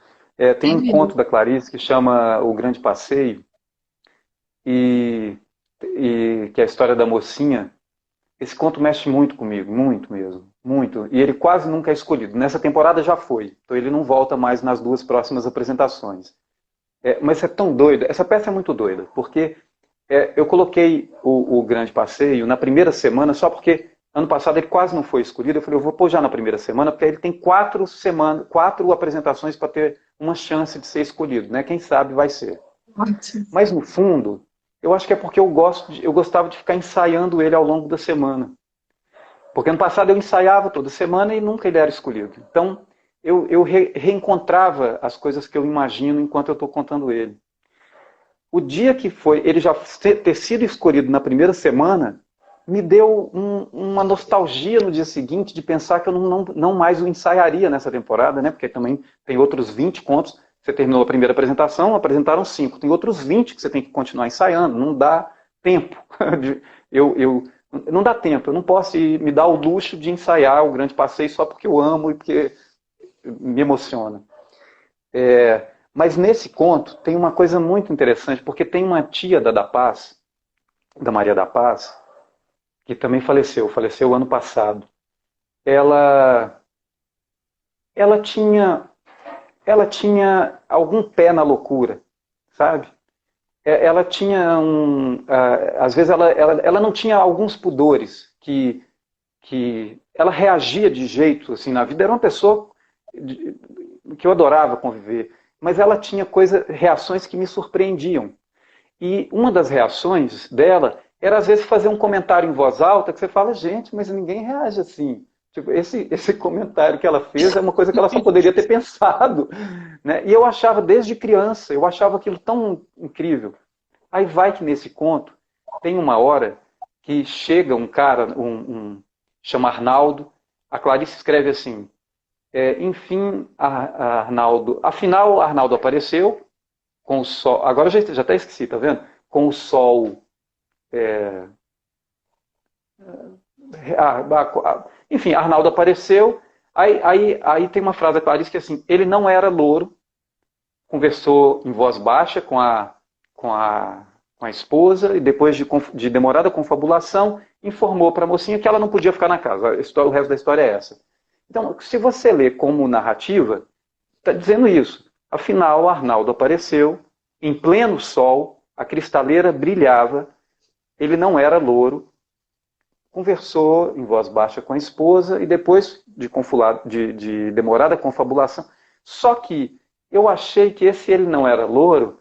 Tem É um mesmo. conto da Clarice que chama O Grande Passeio e, e que é a história da mocinha. Esse conto mexe muito comigo, muito mesmo, muito. E ele quase nunca é escolhido. Nessa temporada já foi, então ele não volta mais nas duas próximas apresentações. Mas é tão doido, essa peça é muito doida, porque eu coloquei o Grande Passeio na primeira semana só porque ano passado ele quase não foi escolhido. Eu falei, eu vou pôr já na primeira semana, porque aí ele tem 4 apresentações para ter uma chance de ser escolhido, né? Quem sabe vai ser. Ótimo. Mas no fundo, eu acho que é porque eu gostava de ficar ensaiando ele ao longo da semana. Porque ano passado eu ensaiava toda semana e nunca ele era escolhido. Então eu reencontrava as coisas que eu imagino enquanto eu estou contando ele. O dia que foi ele já ter sido escolhido na primeira semana, me deu uma nostalgia no dia seguinte de pensar que eu não mais o ensaiaria nessa temporada, né? Porque também tem outros 20 contos. Você terminou a primeira apresentação, apresentaram 5. Tem outros 20 que você tem que continuar ensaiando. Não dá tempo. Não dá tempo. Eu não posso me dar o luxo de ensaiar o Grande Passeio só porque eu amo e porque me emociona. Mas nesse conto tem uma coisa muito interessante, porque tem uma tia da Paz, da Maria da Paz, que também faleceu ano passado. Ela, ela tinha, ela tinha algum pé na loucura, sabe? Ela tinha às vezes ela não tinha alguns pudores que ela reagia de jeito assim na vida. Era uma pessoa que eu adorava conviver, mas ela tinha reações que me surpreendiam. E uma das reações dela era, às vezes, fazer um comentário em voz alta que você fala, gente, mas ninguém reage assim. Tipo, esse comentário que ela fez é uma coisa que ela só poderia ter pensado. Né? E eu achava, desde criança, eu achava aquilo tão incrível. Aí vai que nesse conto tem uma hora que chega um cara, chama Arnaldo, a Clarice escreve assim, enfim, Arnaldo, afinal Arnaldo apareceu, com o sol. Agora já até esqueci, tá vendo? Com o sol. Enfim, Arnaldo apareceu. Aí tem uma frase da Clarice que é assim: ele não era louro, conversou em voz baixa com a, com a esposa e depois de demorada confabulação, informou para a mocinha que ela não podia ficar na casa. O resto da história é essa. Então, se você lê como narrativa, está dizendo isso. Afinal, Arnaldo apareceu em pleno sol, a cristaleira brilhava, ele não era louro, conversou em voz baixa com a esposa e depois de demorada confabulação. Só que eu achei que esse ele não era louro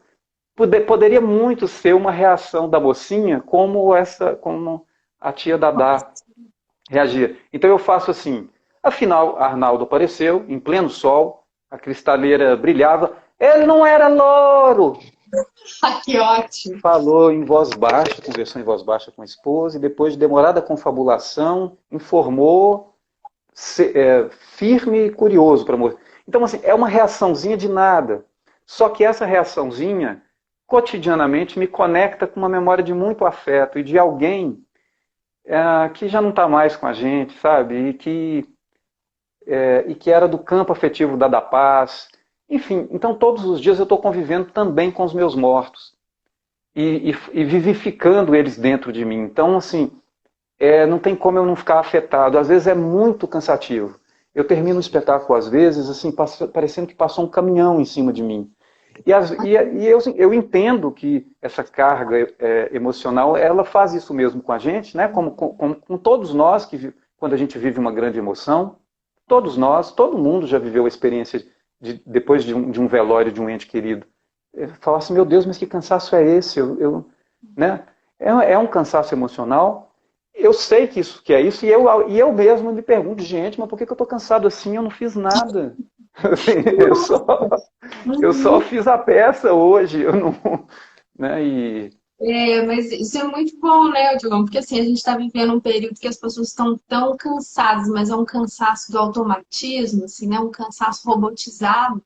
Poderia muito ser uma reação da mocinha como a tia Dadá reagia. Então eu faço assim, afinal Arnaldo apareceu em pleno sol, a cristaleira brilhava, ele não era louro! Ah, que ótimo! Falou em voz baixa, conversou em voz baixa com a esposa, e depois de demorada confabulação, informou, firme e curioso para morrer. Então, assim, é uma reaçãozinha de nada. Só que essa reaçãozinha, cotidianamente, me conecta com uma memória de muito afeto e de alguém que já não está mais com a gente, sabe? E que era do campo afetivo da Paz. Enfim, então todos os dias eu estou convivendo também com os meus mortos e vivificando eles dentro de mim. Então, assim, não tem como eu não ficar afetado. Às vezes é muito cansativo. Eu termino o espetáculo, às vezes, assim, parecendo que passou um caminhão em cima de mim. Eu entendo que essa carga emocional, ela faz isso mesmo com a gente, né? Como com todos nós, quando a gente vive uma grande emoção, todos nós, todo mundo já viveu a experiência depois de um velório de um ente querido. Falar assim, meu Deus, mas que cansaço é esse? Né? É um cansaço emocional. Eu sei que é isso, e eu mesmo me pergunto, gente, mas por que eu estou cansado assim? Eu não fiz nada. Assim, eu só fiz a peça hoje, eu não, né? Mas isso é muito bom, né, Odilon? Porque assim, a gente está vivendo um período que as pessoas estão tão cansadas, mas é um cansaço do automatismo, assim, né? Um cansaço robotizado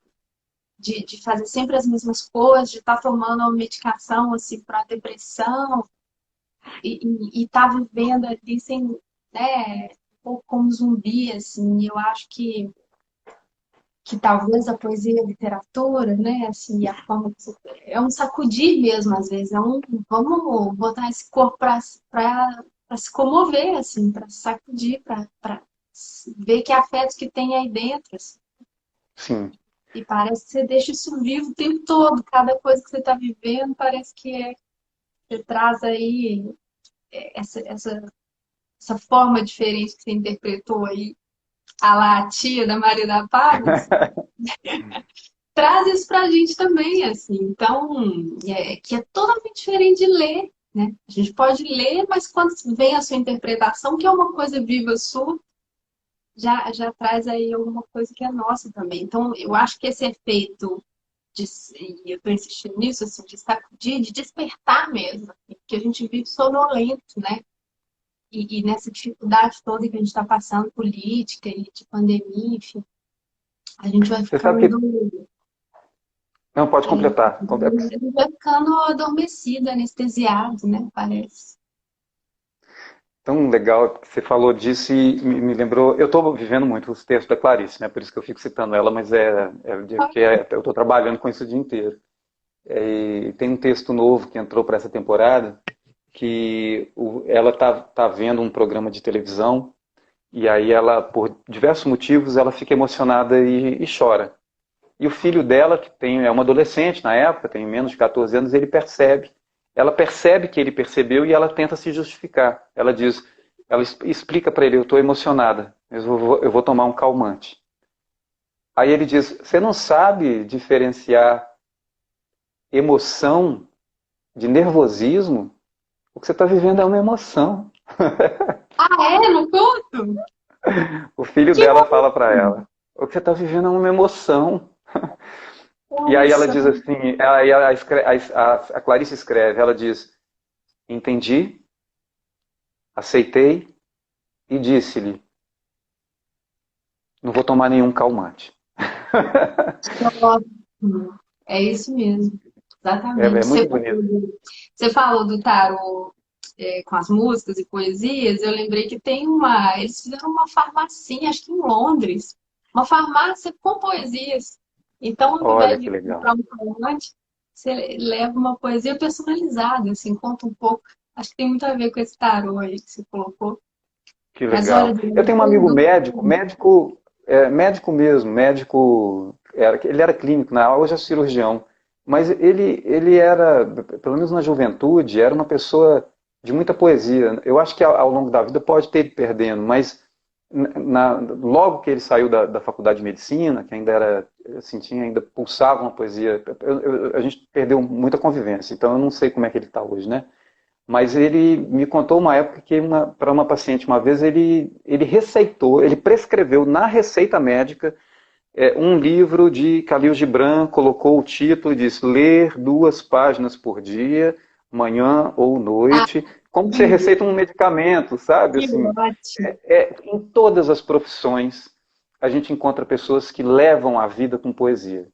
de fazer sempre as mesmas coisas, de estar tomando uma medicação assim para depressão e tá vivendo ali sem, né, um pouco como zumbi, assim. Eu acho que talvez a poesia e a literatura, né, assim, a forma que é um sacudir mesmo, às vezes, vamos botar esse corpo para se comover, assim, para se sacudir, para ver que afetos que tem aí dentro, assim. Sim. E parece que você deixa isso vivo o tempo todo, cada coisa que você está vivendo parece que você traz aí essa forma diferente que você interpretou aí, a lá a tia da Maria da Paz, traz isso pra gente também, assim. Então, que é totalmente diferente de ler, né? A gente pode ler, mas quando vem a sua interpretação, que é uma coisa viva sua, já traz aí alguma coisa que é nossa também. Então, eu acho que esse efeito, e eu estou insistindo nisso, assim, de sacudir, de despertar mesmo, assim, porque a gente vive sonolento, né? E nessa dificuldade toda que a gente está passando, política e de pandemia, enfim, a gente vai Você sabe que... ficando. Não, pode É, completar. ele vai ficando adormecido, anestesiado, né? Parece. Tão legal que você falou disso e me lembrou. Eu estou vivendo muito os textos da Clarice, né? Por isso que eu fico citando ela, mas eu estou trabalhando com isso o dia inteiro. E tem um texto novo que entrou para essa temporada que ela tá vendo um programa de televisão e aí ela, por diversos motivos, ela fica emocionada e chora. E o filho dela, é uma adolescente na época, tem menos de 14 anos, ela percebe que ele percebeu e ela tenta se justificar. Ela explica para ele, eu estou emocionada, mas eu vou tomar um calmante. Aí ele diz, você não sabe diferenciar emoção de nervosismo? O que você está vivendo é uma emoção. Ah, é? No conto? O filho Que dela bom! fala para ela, o que você está vivendo é uma emoção. E aí ela Nossa, diz assim, aí a Clarice escreve, ela diz, entendi, aceitei e disse-lhe, não vou tomar nenhum calmante. ótimo. É isso mesmo. É Exatamente. muito bonito. Você falou do tarô, com as músicas e poesias. Eu lembrei que tem eles fizeram uma farmacinha, acho que em Londres, uma farmácia com poesias. Então, ao Olha invés que de legal. comprar um calmante, você leva uma poesia personalizada, assim, conta um pouco. Acho que tem muito a ver com esse tarô aí que você colocou. Que Mas olha, legal. Eu tenho um amigo médico mesmo, ele era clínico, hoje é cirurgião, mas ele era, pelo menos na juventude, era uma pessoa de muita poesia. Eu acho que ao longo da vida pode ter ido perdendo, mas logo que ele saiu da faculdade de medicina, que ainda era, assim, ainda pulsava uma poesia, a gente perdeu muita convivência, então eu não sei como é que ele está hoje, né? Mas ele me contou uma época que para uma paciente, uma vez, ele receitou, ele prescreveu na receita médica um livro de Khalil Gibran, colocou o título e disse: ler 2 páginas por dia, manhã ou Ah, noite, como você entendi. receita um medicamento, sabe? Que Assim, ótimo. em todas as profissões a gente encontra pessoas que levam a vida com poesia.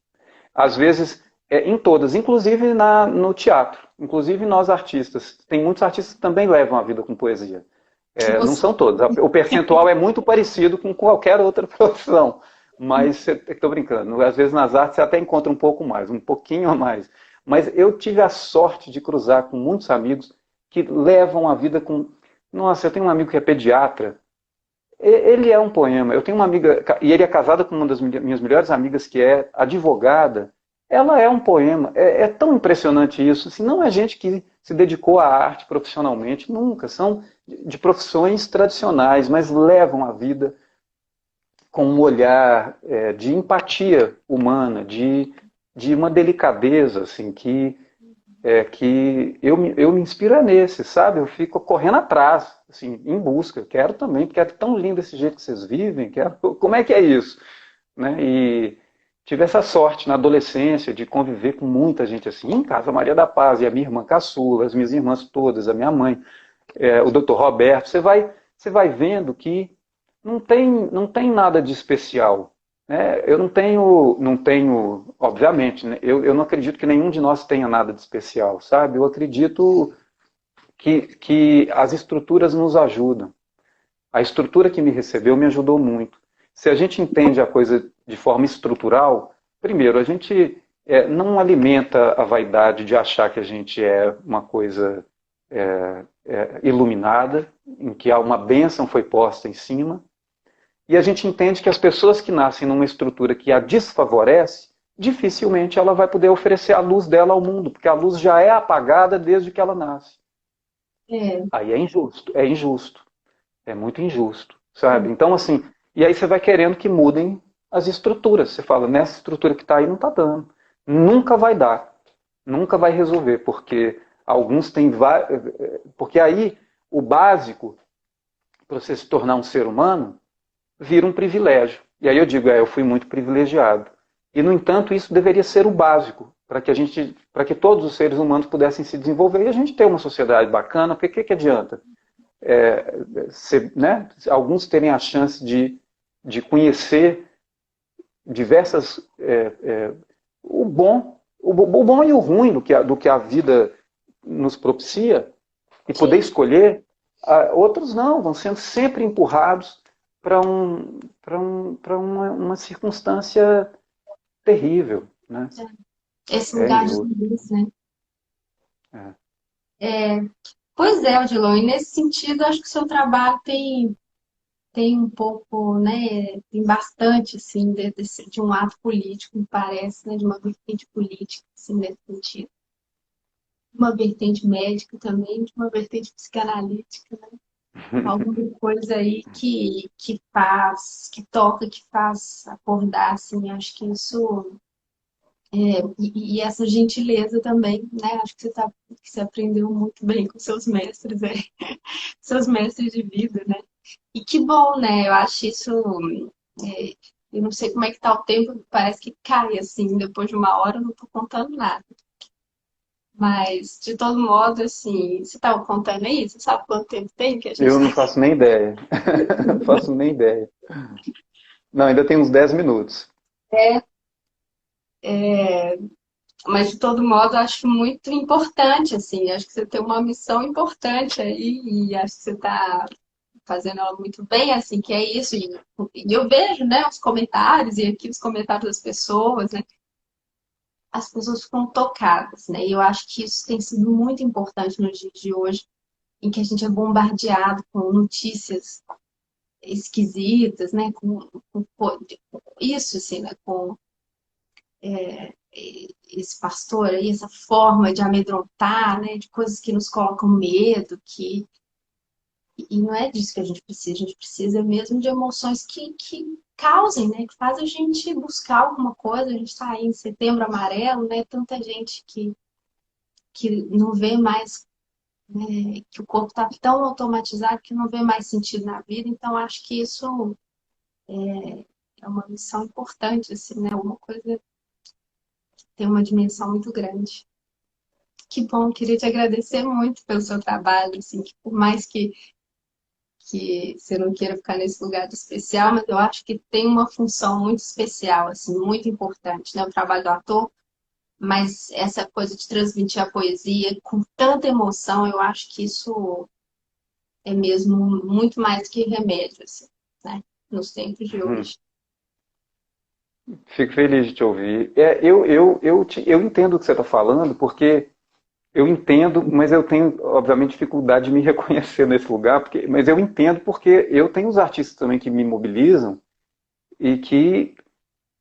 Às vezes, em todas, inclusive no teatro. Inclusive nós artistas. Tem muitos artistas que também levam a vida com poesia. Não Você. são todos. O percentual é muito parecido com qualquer outra profissão. Mas estou brincando. Às vezes nas artes você até encontra um pouco mais, um pouquinho a mais. Mas eu tive a sorte de cruzar com muitos amigos que levam a vida com. Nossa, eu tenho um amigo que é pediatra. Ele é um poema. Eu tenho uma amiga, e ele é casado com uma das minhas melhores amigas, que é advogada. Ela é um poema. É tão impressionante isso. Assim, não é gente que se dedicou à arte profissionalmente, nunca. São de profissões tradicionais, mas levam a vida com um olhar de empatia humana, de uma delicadeza, assim, que eu me inspiro nesse, sabe? Eu fico correndo atrás, assim, em busca. Quero também, porque é tão lindo esse jeito que vocês vivem. Quero, como é que é isso? Né? E tive essa sorte na adolescência de conviver com muita gente assim, em casa Maria da Paz, e a minha irmã caçula, as minhas irmãs todas, a minha mãe, o doutor Roberto. Você vai vendo que não tem nada de especial. Né? Eu não tenho, obviamente, né? Eu não acredito que nenhum de nós tenha nada de especial, sabe? Eu acredito que as estruturas nos ajudam. A estrutura que me recebeu me ajudou muito. Se a gente entende a coisa de forma estrutural, primeiro, a gente não alimenta a vaidade de achar que a gente é uma coisa iluminada, em que há uma bênção foi posta em cima, e a gente entende que as pessoas que nascem numa estrutura que a desfavorece, dificilmente ela vai poder oferecer a luz dela ao mundo, porque a luz já é apagada desde que ela nasce. É. Aí é injusto, é muito injusto, sabe? Então, assim, e aí você vai querendo que mudem as estruturas. Você fala, nessa estrutura que está aí não está dando. Nunca vai dar, nunca vai resolver, porque alguns têm. Porque aí o básico para você se tornar um ser humano vira um privilégio. E aí eu digo, eu fui muito privilegiado. E, no entanto, isso deveria ser o básico, para que todos os seres humanos pudessem se desenvolver e a gente ter uma sociedade bacana, porque o que adianta? Né, alguns terem a chance de conhecer diversas. O bom e o ruim do que a vida nos propicia, e poder Sim. escolher, outros não, vão sendo sempre empurrados para uma circunstância terrível. Né? Esse É lugar de injusto. luz, né? É. É, pois é, Odilon, e nesse sentido, acho que o seu trabalho tem um pouco, né, tem bastante, assim, de um ato político, me parece, né, de uma vertente política, assim, nesse sentido. Uma vertente médica também, de uma vertente psicanalítica, né? Alguma coisa aí que faz, que toca, que faz acordar, assim, acho que isso, e essa gentileza também, né, acho que você aprendeu muito bem com seus mestres, seus mestres de vida, né? E que bom, né? Eu acho isso. é, eu não sei como é que tá o tempo, parece que cai assim, depois de uma hora eu não tô contando nada. Mas, de todo modo, assim, você tava contando aí? Você sabe quanto tempo tem que a gente Eu tá não faço nem ideia. Não faço nem ideia. Não, ainda tem uns 10 minutos. aqui? Mas, de todo modo, eu acho muito importante, assim, acho que você tem uma missão importante aí e acho que você está fazendo ela muito bem, assim, que é isso. E eu vejo, né, os comentários e aqui os comentários das pessoas, né? As pessoas ficam tocadas, né? E eu acho que isso tem sido muito importante nos dias de hoje, em que a gente é bombardeado com notícias esquisitas, né? Com isso, assim, né? Com esse pastor aí, essa forma de amedrontar, né? De coisas que nos colocam medo, E não é disso que a gente precisa mesmo de emoções que causem, né? Que fazem a gente buscar alguma coisa. A gente está aí em Setembro Amarelo, né? Tanta gente que não vê mais, né? Que o corpo está tão automatizado que não vê mais sentido na vida. Então, acho que isso é uma missão importante, assim, né? Uma coisa que tem uma dimensão muito grande. Que bom, queria te agradecer muito pelo seu trabalho, assim, que por mais que você não queira ficar nesse lugar de especial, mas eu acho que tem uma função muito especial, assim, muito importante, né? O trabalho do ator, mas essa coisa de transmitir a poesia com tanta emoção, eu acho que isso é mesmo muito mais que remédio, assim, né? Nos tempos de Hum, hoje. fico feliz de te ouvir. Eu entendo o que você está falando, porque eu entendo, mas eu tenho, obviamente, dificuldade de me reconhecer nesse lugar, mas eu entendo porque eu tenho os artistas também que me mobilizam e que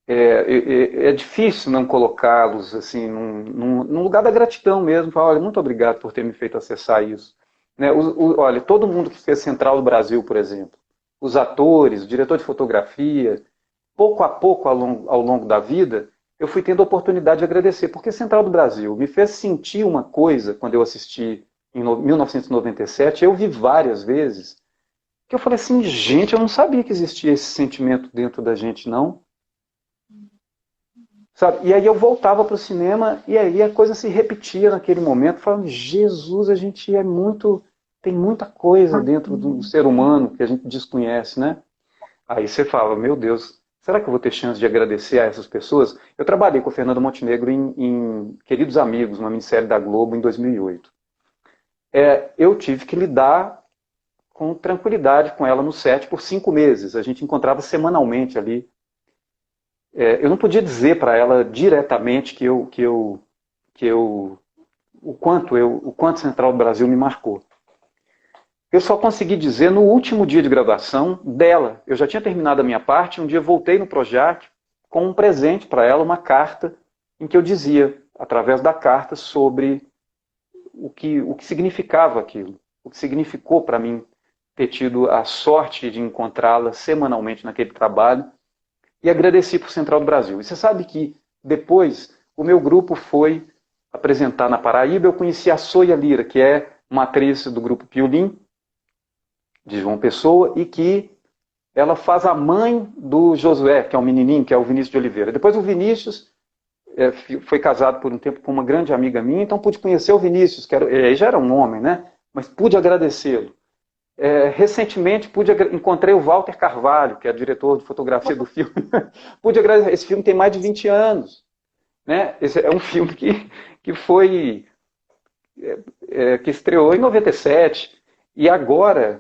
é difícil não colocá-los assim num lugar da gratidão mesmo. Falar, olha, muito obrigado por ter me feito acessar isso. Né? Olha, todo mundo que fez Central do Brasil, por exemplo, os atores, o diretor de fotografia, pouco a pouco ao longo da vida, eu fui tendo a oportunidade de agradecer, porque Central do Brasil me fez sentir uma coisa quando eu assisti em 1997, eu vi várias vezes, que eu falei assim, gente, eu não sabia que existia esse sentimento dentro da gente, não. Sabe? E aí eu voltava para o cinema e aí a coisa se repetia naquele momento, falando, Jesus, a gente é muito, tem muita coisa dentro do ser humano que a gente desconhece, né? Aí você fala, meu Deus, será que eu vou ter chance de agradecer a essas pessoas? Eu trabalhei com o Fernando Montenegro em Queridos Amigos, uma minissérie da Globo, em 2008. Eu tive que lidar com tranquilidade com ela no set por 5 meses. A gente encontrava semanalmente ali. Eu não podia dizer para ela diretamente o quanto Central do Brasil me marcou. Eu só consegui dizer no último dia de gravação dela. Eu já tinha terminado a minha parte, um dia voltei no Projac com um presente para ela, uma carta, em que eu dizia, através da carta, sobre o que significava aquilo, o que significou para mim ter tido a sorte de encontrá-la semanalmente naquele trabalho, e agradeci por Central do Brasil. E você sabe que depois o meu grupo foi apresentar na Paraíba, eu conheci a Soia Lira, que é uma atriz do grupo Piolim, de João Pessoa, e que ela faz a mãe do Josué, que é um menininho, que é o Vinícius de Oliveira. Depois o Vinícius foi casado por um tempo com uma grande amiga minha, então pude conhecer o Vinícius, que ele já era um homem, né? Mas pude agradecê-lo. Recentemente encontrei o Walter Carvalho, que é diretor de fotografia do filme. Pude agradecer. Esse filme tem mais de 20 anos. Né? Esse é um filme que foi que estreou em 97. E agora,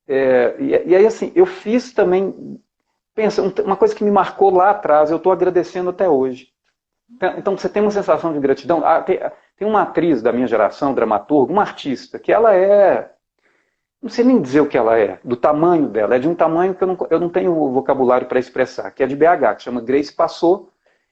e aí assim, eu fiz também, pensa, uma coisa que me marcou lá atrás, eu estou agradecendo até hoje. Então você tem uma sensação de gratidão. Tem uma atriz da minha geração, dramaturga, uma artista, que ela não sei nem dizer o que ela é, do tamanho dela, é de um tamanho que eu não tenho vocabulário para expressar, que é de BH, que chama Grace Passou,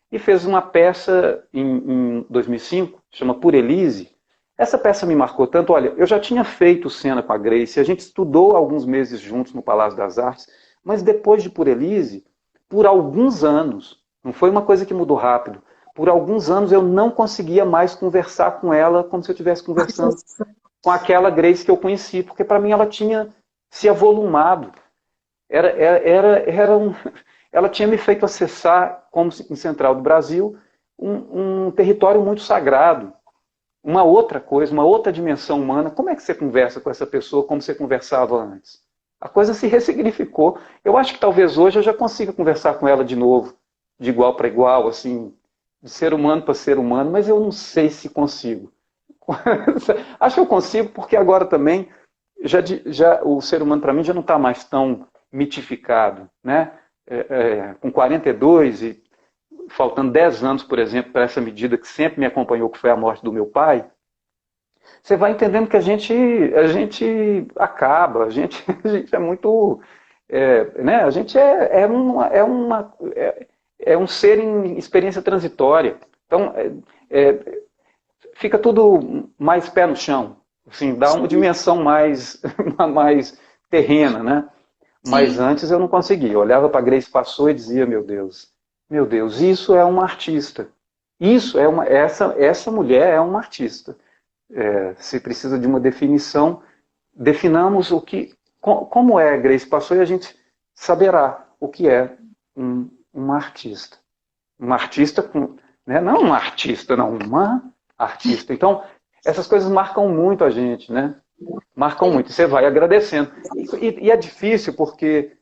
e fez uma peça em 2005, chama Por Elise. Essa peça me marcou tanto, olha, eu já tinha feito cena com a Grace, a gente estudou alguns meses juntos no Palácio das Artes, mas depois de Por Elise, por alguns anos, não foi uma coisa que mudou rápido, por alguns anos eu não conseguia mais conversar com ela como se eu estivesse conversando com aquela Grace que eu conheci, porque para mim ela tinha se avolumado. Ela tinha me feito acessar, como em Central do Brasil, um território muito sagrado, uma outra coisa, uma outra dimensão humana. Como é que você conversa com essa pessoa como você conversava antes? A coisa se ressignificou. Eu acho que talvez hoje eu já consiga conversar com ela de novo, de igual para igual, assim, de ser humano para ser humano, mas eu não sei se consigo. Acho que eu consigo, porque agora também já o ser humano para mim já não está mais tão mitificado, né? Com 42 e faltando 10 anos, por exemplo, para essa medida que sempre me acompanhou, que foi a morte do meu pai, você vai entendendo que a gente acaba, a gente é muito, né? A gente é um ser em experiência transitória. Então, fica tudo mais pé no chão, assim, dá uma dimensão mais terrena, né? Mas Sim. antes eu não conseguia. Eu olhava para a Grace Passou e dizia, meu Deus, isso é uma artista. Essa mulher é uma artista. Se precisa de uma definição, definamos como é Grace Passou e a gente saberá o que é uma artista. Uma artista com, né? Não uma artista, não, uma artista. Então, essas coisas marcam muito a gente, né? Marcam muito. Você vai agradecendo. E é difícil porque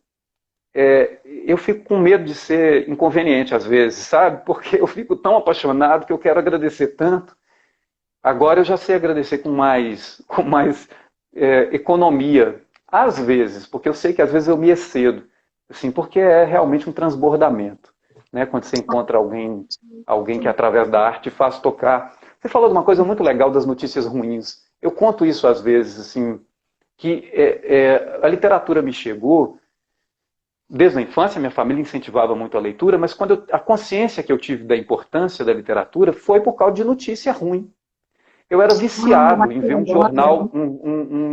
eu fico com medo de ser inconveniente às vezes, sabe? Porque eu fico tão apaixonado que eu quero agradecer tanto. Agora eu já sei agradecer com mais economia, às vezes, porque eu sei que às vezes eu me excedo, assim, porque é realmente um transbordamento, né? Quando você encontra alguém que através da arte faz tocar. Você falou de uma coisa muito legal das notícias ruins. Eu conto isso às vezes, assim, que a literatura me chegou desde a infância, minha família incentivava muito a leitura, mas a consciência que eu tive da importância da literatura foi por causa de notícia ruim. Eu era viciado em ver um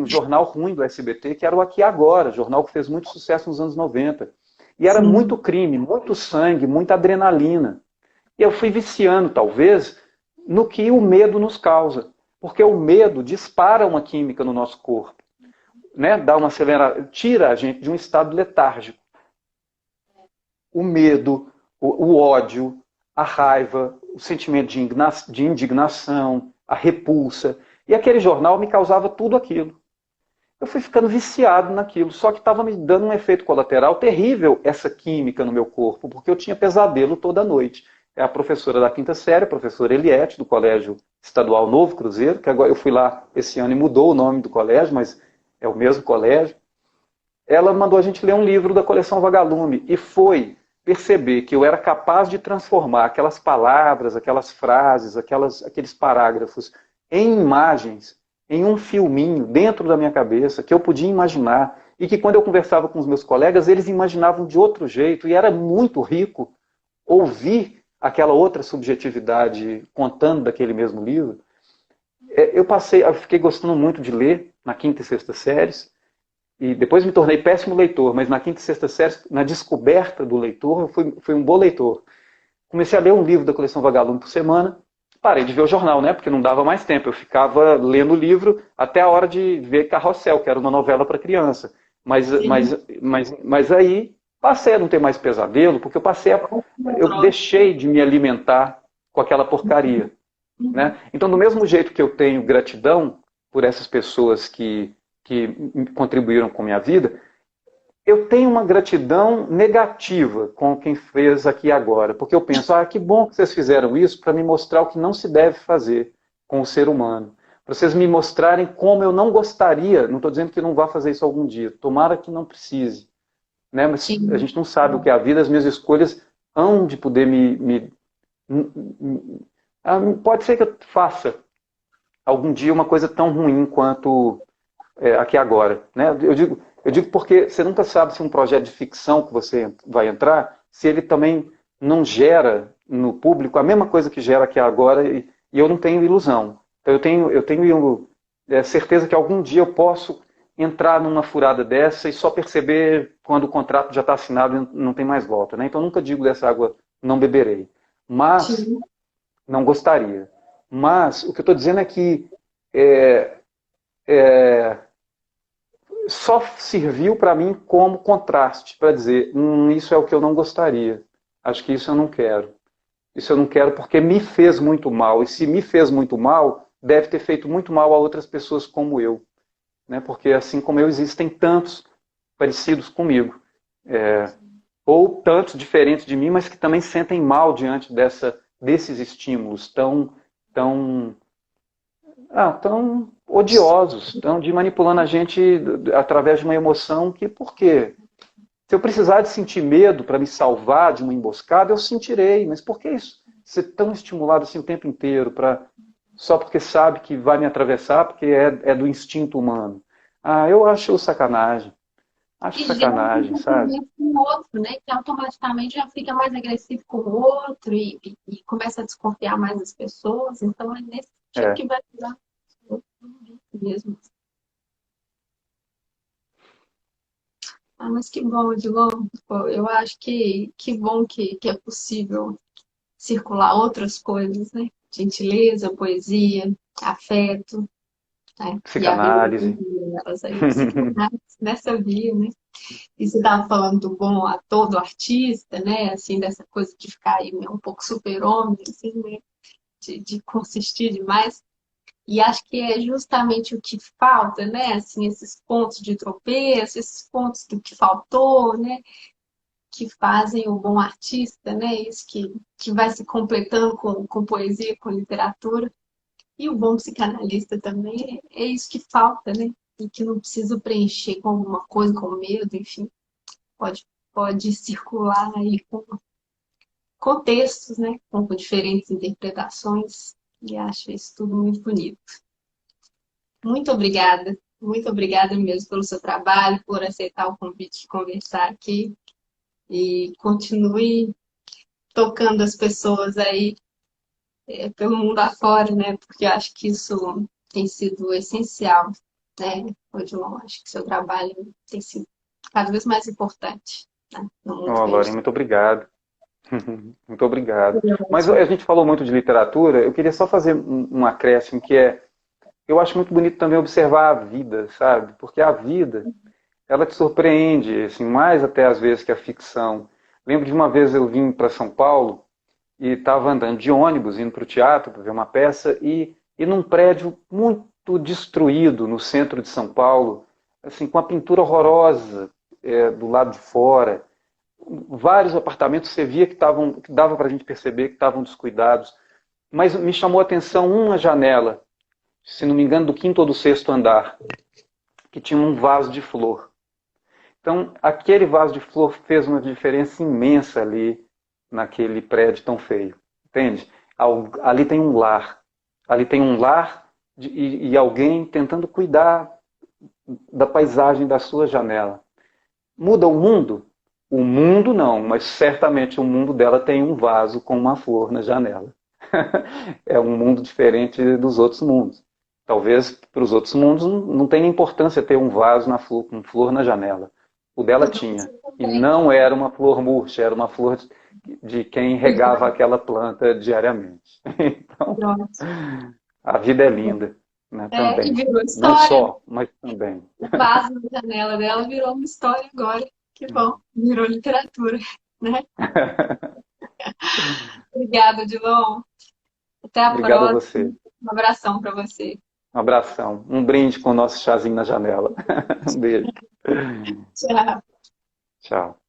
jornal ruim do SBT, que era o Aqui Agora, jornal que fez muito sucesso nos anos 90. E era Sim. muito crime, muito sangue, muita adrenalina. E eu fui viciando, talvez, no que o medo nos causa. Porque o medo dispara uma química no nosso corpo, né? Dá uma aceleração, tira a gente de um estado letárgico. O medo, o ódio, a raiva, o sentimento de indignação, a repulsa. E aquele jornal me causava tudo aquilo. Eu fui ficando viciado naquilo, só que estava me dando um efeito colateral terrível, essa química no meu corpo, porque eu tinha pesadelo toda noite. É a professora da quinta série, a professora Eliette, do Colégio Estadual Novo Cruzeiro, que agora eu fui lá esse ano e mudou o nome do colégio, mas é o mesmo colégio. Ela mandou a gente ler um livro da coleção Vagalume e foi perceber que eu era capaz de transformar aquelas palavras, aquelas frases, aqueles parágrafos em imagens, em um filminho dentro da minha cabeça que eu podia imaginar e que quando eu conversava com os meus colegas eles imaginavam de outro jeito e era muito rico ouvir aquela outra subjetividade contando daquele mesmo livro. Eu fiquei gostando muito de ler na quinta e sexta séries e depois me tornei péssimo leitor, mas na quinta e sexta série, na descoberta do leitor, eu fui um bom leitor. Comecei a ler um livro da coleção Vagalume por semana, parei de ver o jornal, né? Porque não dava mais tempo. Eu ficava lendo o livro até a hora de ver Carrossel, que era uma novela para criança. Mas aí passei a não ter mais pesadelo, porque eu deixei de me alimentar com aquela porcaria. Né? Então, do mesmo jeito que eu tenho gratidão por essas pessoas que contribuíram com a minha vida, eu tenho uma gratidão negativa com quem fez aqui agora, porque eu penso, que bom que vocês fizeram isso para me mostrar o que não se deve fazer com o ser humano. Para vocês me mostrarem como eu não gostaria, não estou dizendo que não vá fazer isso algum dia, tomara que não precise. Né? Mas a Sim. gente não sabe o que é a vida, as minhas escolhas hão de poder pode ser que eu faça algum dia uma coisa tão ruim quanto aqui agora. Né? Eu digo porque você nunca sabe se um projeto de ficção que você vai entrar, se ele também não gera no público a mesma coisa que gera aqui agora, e eu não tenho ilusão. Então eu tenho certeza que algum dia eu posso entrar numa furada dessa e só perceber quando o contrato já está assinado e não tem mais volta. Né? Então eu nunca digo dessa água não beberei. Mas Sim. não gostaria. Mas o que eu estou dizendo é que é, é, só serviu para mim como contraste, para dizer, isso é o que eu não gostaria. Acho que isso eu não quero. Isso eu não quero porque me fez muito mal. E se me fez muito mal, deve ter feito muito mal a outras pessoas como eu. Né? Porque assim como eu, existem tantos parecidos comigo. Ou tantos diferentes de mim, mas que também sentem mal diante desses estímulos tão odiosos, tão de manipulando a gente através de uma emoção que, por quê? Se eu precisar de sentir medo para me salvar de uma emboscada, eu sentirei, mas por que isso? Ser tão estimulado assim o tempo inteiro, só porque sabe que vai me atravessar, porque é do instinto humano. Eu acho sacanagem. Acho E gera um sacanagem, sabe? comportamento com o outro, né? Que automaticamente já fica mais agressivo com o outro e começa a desconfiar mais das pessoas. Então é nesse sentido É. que vai usar mesmo. Ah, mas que bom, Odilon. Pô, eu acho que bom que é possível circular outras coisas, né? Gentileza, poesia, afeto, né? E a vida Psicanálise. delas aí, psicanálise nessa via, né? E você estava falando do bom ator, do artista, né? Assim, dessa coisa de ficar aí um pouco super-homem, assim, né? De consistir demais. E acho que é justamente o que falta, né? Assim, esses pontos de tropeço, esses pontos do que faltou, né? Que fazem o bom artista, né? Isso que vai se completando com poesia, com literatura. E o bom psicanalista também é isso que falta, né? E que não precisa preencher com alguma coisa, com medo, enfim. Pode, pode circular aí com contextos, né? Com diferentes interpretações. E acho isso tudo muito bonito. Muito obrigada mesmo pelo seu trabalho, por aceitar o convite de conversar aqui e continue tocando as pessoas aí pelo mundo afora, né? Porque eu acho que isso tem sido essencial, né? Odilon, acho que seu trabalho tem sido cada vez mais importante, né? No mundo Oh, que a gente Lore, muito obrigado. Muito obrigado. Mas está. a gente falou muito de literatura, eu queria só fazer um acréscimo que é, eu acho muito bonito também observar a vida, sabe? Porque a vida, ela te surpreende, assim, mais até às vezes que a ficção. Lembro de uma vez eu vim para São Paulo e estava andando de ônibus, indo para o teatro para ver uma peça, e num prédio muito destruído no centro de São Paulo, assim, com a pintura horrorosa do lado de fora, vários apartamentos você via que dava para a gente perceber que estavam descuidados, mas me chamou a atenção uma janela, se não me engano, do quinto ou do sexto andar, que tinha um vaso de flor. Então, aquele vaso de flor fez uma diferença imensa ali naquele prédio tão feio, entende? Ali tem um lar, ali tem um lar e alguém tentando cuidar da paisagem da sua janela. Muda o mundo? O mundo não, mas certamente o mundo dela tem um vaso com uma flor na janela. É um mundo diferente dos outros mundos. Talvez para os outros mundos não tenha importância ter um vaso com flor na janela. O dela tinha. E não era uma flor murcha, era uma flor de quem regava aquela planta diariamente. Então, Pronto. a vida é linda, né, E também. virou Não história. só, mas também. O vaso na janela dela virou uma história agora. Que bom, virou literatura, né? Obrigada, Dilon. Até a Obrigado a próxima. você. Um abração para você. Um abração. Um brinde com o nosso chazinho na janela. Um beijo. Tchau. Tchau.